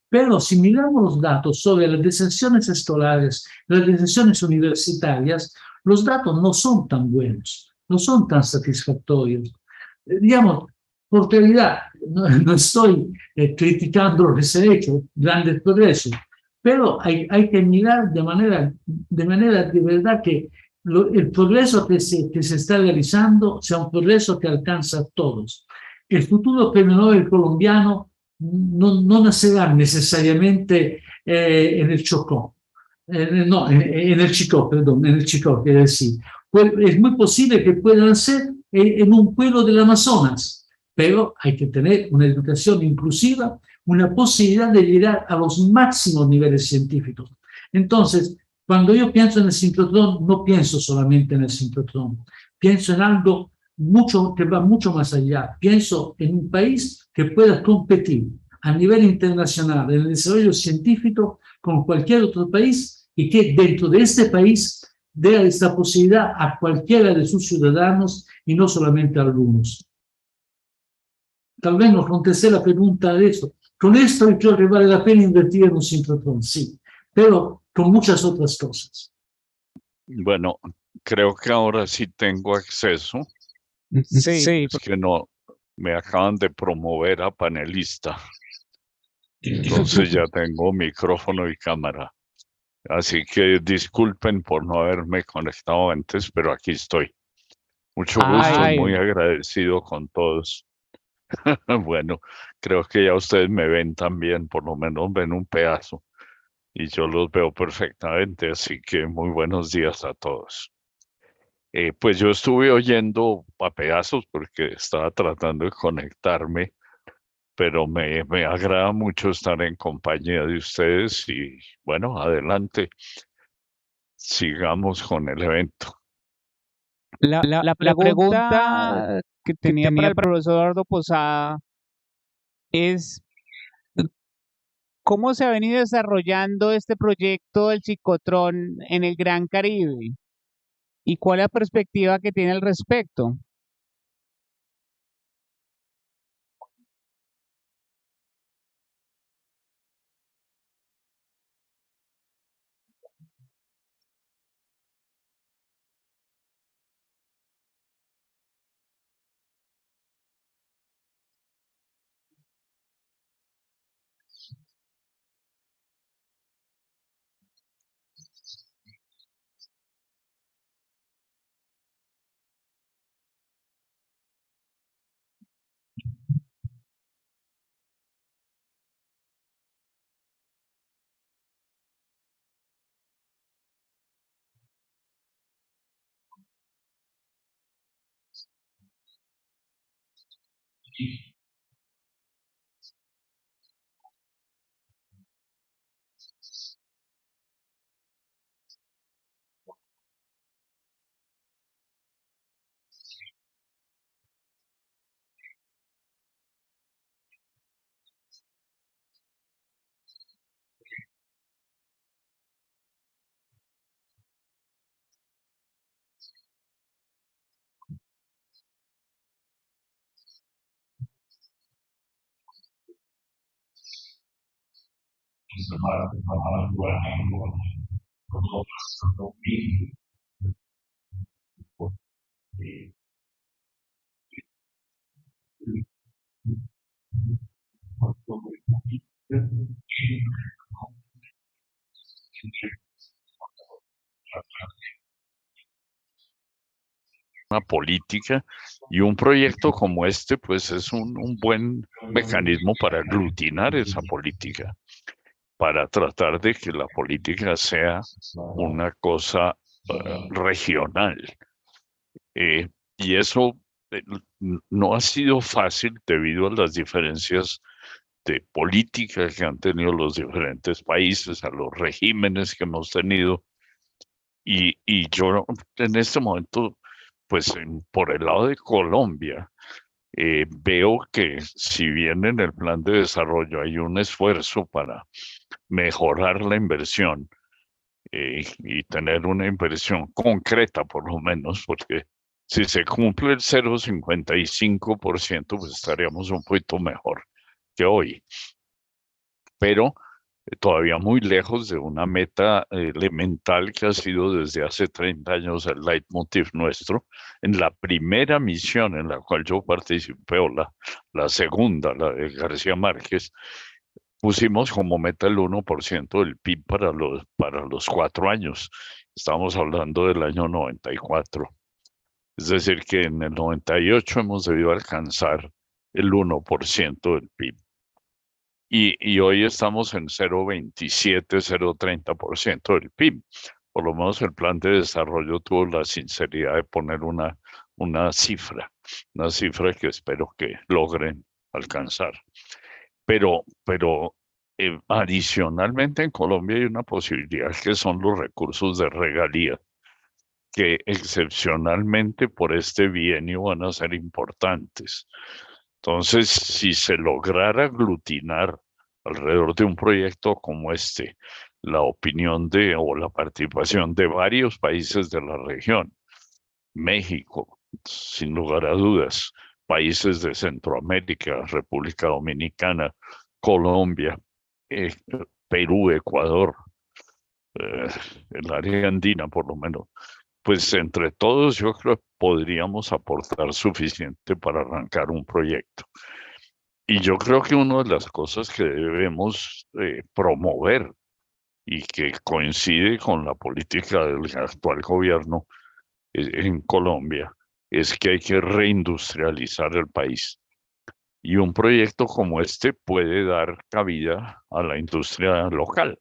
Pero si miramos los datos sobre las deserciones escolares, las deserciones universitarias, los datos no son tan buenos, no son tan satisfactorios. Digamos, por realidad, no estoy criticando lo que se ha hecho, grandes progresos, pero hay que mirar de manera de verdad que el progreso que se está realizando sea un progreso que alcanza a todos. El futuro premio Nobel colombiano no nacerá necesariamente en el Chocó, no, en el Chicó, perdón, en el Chicó, quiero decir. Es muy posible que pueda nacer en un pueblo del Amazonas, pero hay que tener una educación inclusiva, una posibilidad de llegar a los máximos niveles científicos. Entonces, cuando yo pienso en el sincrotrón, no pienso solamente en el sincrotrón, pienso en algo que va mucho más allá. Pienso en un país que pueda competir a nivel internacional en el desarrollo científico con cualquier otro país y que dentro de este país dé esta posibilidad a cualquiera de sus ciudadanos y no solamente a algunos. Tal vez no contesté la pregunta de eso. Con esto yo creo que vale la pena invertir en un sincrotrón, sí, pero con muchas otras cosas. Bueno, creo que ahora sí tengo acceso. Sí. Es que no, me acaban de promover a panelista. Entonces ya tengo micrófono y cámara. Así que disculpen por no haberme conectado antes, pero aquí estoy. Mucho gusto, muy agradecido con todos. Bueno, creo que ya ustedes me ven también, por lo menos ven un pedazo. Y yo los veo perfectamente, así que muy buenos días a todos. Pues yo estuve oyendo a pedazos porque estaba tratando de conectarme, pero me agrada mucho estar en compañía de ustedes y bueno, adelante, sigamos con el evento. La pregunta que tenía para el profesor Eduardo Posada es ¿cómo se ha venido desarrollando este proyecto del ciclotrón en el Gran Caribe? ¿Y cuál es la perspectiva que tiene al respecto? Una política, y un proyecto como este pues es un buen mecanismo para aglutinar esa política, para tratar de que la política sea una cosa regional. Y eso no ha sido fácil debido a las diferencias de política que han tenido los diferentes países, a los regímenes que hemos tenido. Y yo en este momento, pues por el lado de Colombia, veo que si bien en el plan de desarrollo hay un esfuerzo para mejorar la inversión y tener una inversión concreta por lo menos, porque si se cumple el 0,55%, pues estaríamos un poquito mejor que hoy. Pero todavía muy lejos de una meta elemental que ha sido desde hace 30 años el leitmotiv nuestro. En la primera misión en la cual yo participé, o la segunda, la de García Márquez, pusimos como meta el 1% del PIB para los 4 años. Estamos hablando del año 94. Es decir, que en el 98 hemos debido alcanzar el 1% del PIB. Y hoy estamos en 0,27, 0,30% del PIB. Por lo menos el plan de desarrollo tuvo la sinceridad de poner una cifra que espero que logren alcanzar. Pero adicionalmente en Colombia hay una posibilidad que son los recursos de regalía, que excepcionalmente por este bienio van a ser importantes. Entonces, si se lograra aglutinar alrededor de un proyecto como este, la opinión o la participación de varios países de la región, México, sin lugar a dudas, países de Centroamérica, República Dominicana, Colombia, Perú, Ecuador, el área andina por lo menos, pues entre todos yo creo que podríamos aportar suficiente para arrancar un proyecto. Y yo creo que una de las cosas que debemos promover y que coincide con la política del actual gobierno en Colombia es que hay que reindustrializar el país. Y un proyecto como este puede dar cabida a la industria local.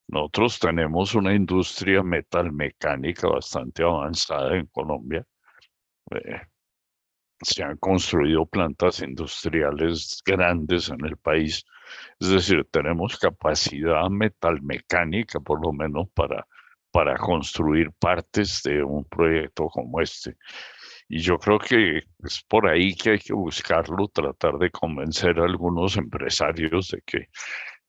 Nosotros tenemos una industria metalmecánica bastante avanzada en Colombia. Se han construido plantas industriales grandes en el país. Es decir, tenemos capacidad metalmecánica, por lo menos, para construir partes de un proyecto como este. Y yo creo que es por ahí que hay que buscarlo, tratar de convencer a algunos empresarios de que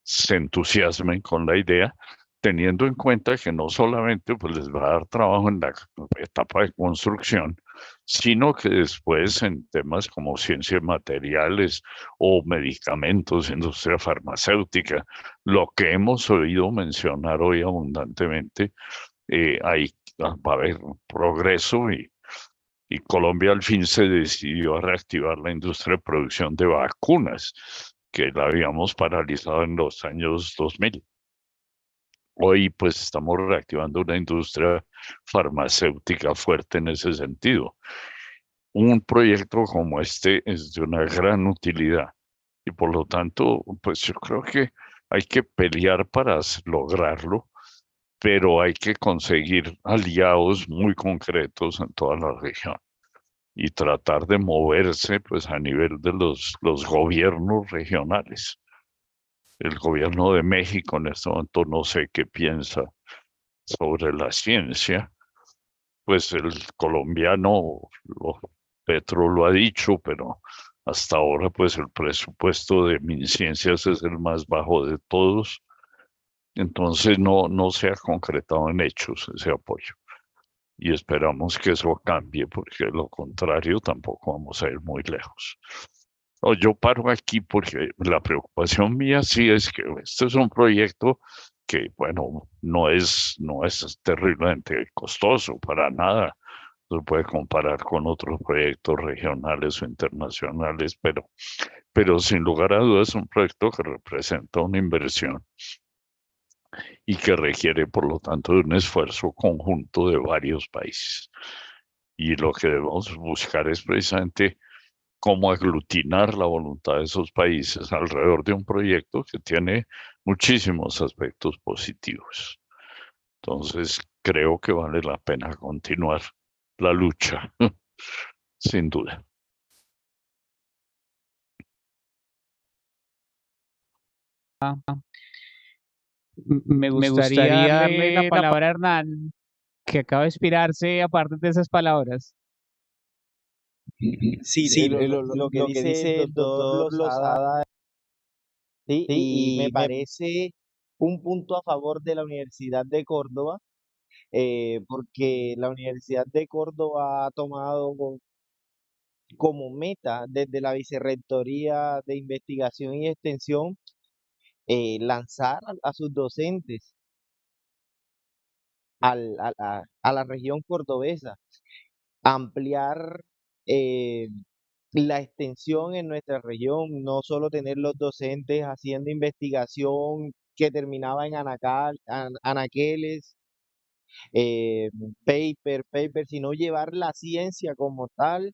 se entusiasmen con la idea, teniendo en cuenta que no solamente pues, les va a dar trabajo en la etapa de construcción, sino que después en temas como ciencias materiales o medicamentos, industria farmacéutica, lo que hemos oído mencionar hoy abundantemente, va a haber progreso y Colombia al fin se decidió a reactivar la industria de producción de vacunas, que la habíamos paralizado en los años 2000. Hoy pues estamos reactivando una industria farmacéutica fuerte en ese sentido. Un proyecto como este es de una gran utilidad y por lo tanto pues yo creo que hay que pelear para lograrlo, pero hay que conseguir aliados muy concretos en toda la región y tratar de moverse pues a nivel de los gobiernos regionales. El gobierno de México en este momento no sé qué piensa sobre la ciencia, pues el colombiano, Petro lo ha dicho, pero hasta ahora pues el presupuesto de Ciencias es el más bajo de todos. Entonces no se ha concretado en hechos ese apoyo. Y esperamos que eso cambie, porque de lo contrario tampoco vamos a ir muy lejos. Yo paro aquí porque la preocupación mía sí es que este es un proyecto que, bueno, no es terriblemente costoso para nada. Se puede comparar con otros proyectos regionales o internacionales, pero sin lugar a dudas es un proyecto que representa una inversión y que requiere, por lo tanto, de un esfuerzo conjunto de varios países. Y lo que debemos buscar es precisamente cómo aglutinar la voluntad de esos países alrededor de un proyecto que tiene muchísimos aspectos positivos. Entonces, creo que vale la pena continuar la lucha, sin duda. Me gustaría darle la palabra a Hernán, que acaba de inspirarse aparte de esas palabras. Sí, lo que dice el doctor Lozada, sí, y me parece un punto a favor de la Universidad de Córdoba, porque la Universidad de Córdoba ha tomado como meta desde la Vicerrectoría de Investigación y Extensión lanzar a sus docentes a la región cordobesa, ampliar la extensión en nuestra región, no solo tener los docentes haciendo investigación que terminaba en anaqueles, paper, sino llevar la ciencia como tal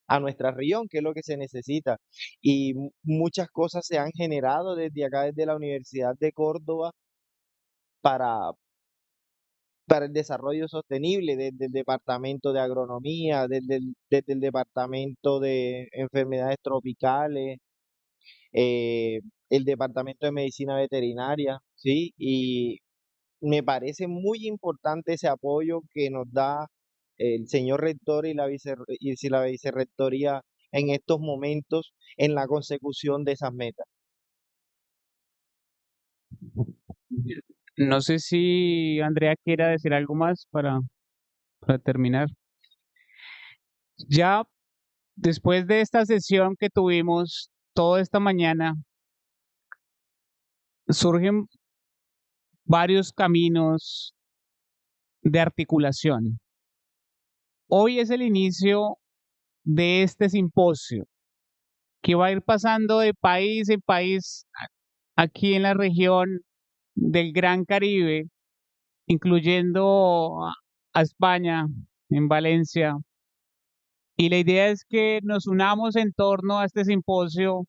a nuestra región, que es lo que se necesita. Y muchas cosas se han generado desde acá, desde la Universidad de Córdoba, para el desarrollo sostenible, desde el Departamento de Agronomía, desde el Departamento de Enfermedades Tropicales, el Departamento de Medicina Veterinaria, ¿sí? Y me parece muy importante ese apoyo que nos da el señor rector y la vicerrectoría en estos momentos en la consecución de esas metas. No sé si Andrea quiera decir algo más para terminar. Ya después de esta sesión que tuvimos toda esta mañana, surgen varios caminos de articulación. Hoy es el inicio de este simposio que va a ir pasando de país en país aquí en la región del Gran Caribe, incluyendo a España, en Valencia. Y la idea es que nos unamos en torno a este simposio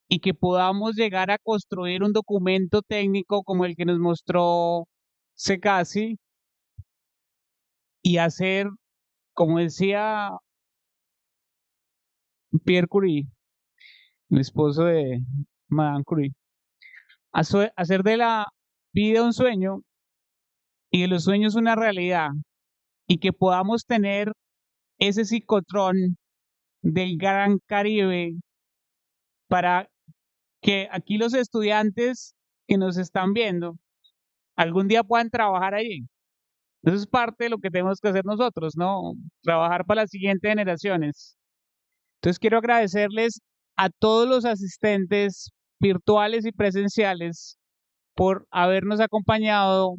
y que podamos llegar a construir un documento técnico como el que nos mostró Secasi y hacer, como decía Pierre Curie, el esposo de Madame Curie, hacer de la vida un sueño y de los sueños una realidad, y que podamos tener ese Sincrotrón del Gran Caribe para que aquí los estudiantes que nos están viendo algún día puedan trabajar allí. Eso es parte de lo que tenemos que hacer nosotros, ¿no? Trabajar para las siguientes generaciones. Entonces quiero agradecerles a todos los asistentes virtuales y presenciales por habernos acompañado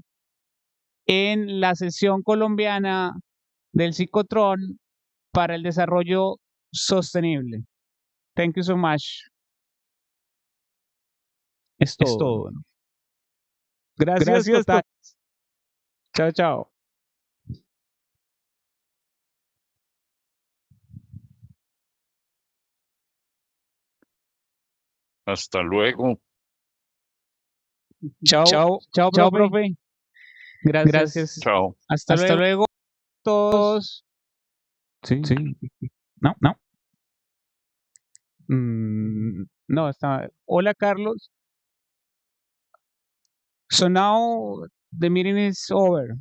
en la sesión colombiana del Sincrotrón para el desarrollo sostenible. Thank you so much. Es todo. Gracias. Chao, chao. Hasta luego. Chao, profe. Gracias. Chao. Hasta luego todos. Sí. No. No, está. Hola, Carlos. So now the meeting is over.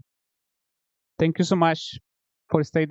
Thank you so much for staying.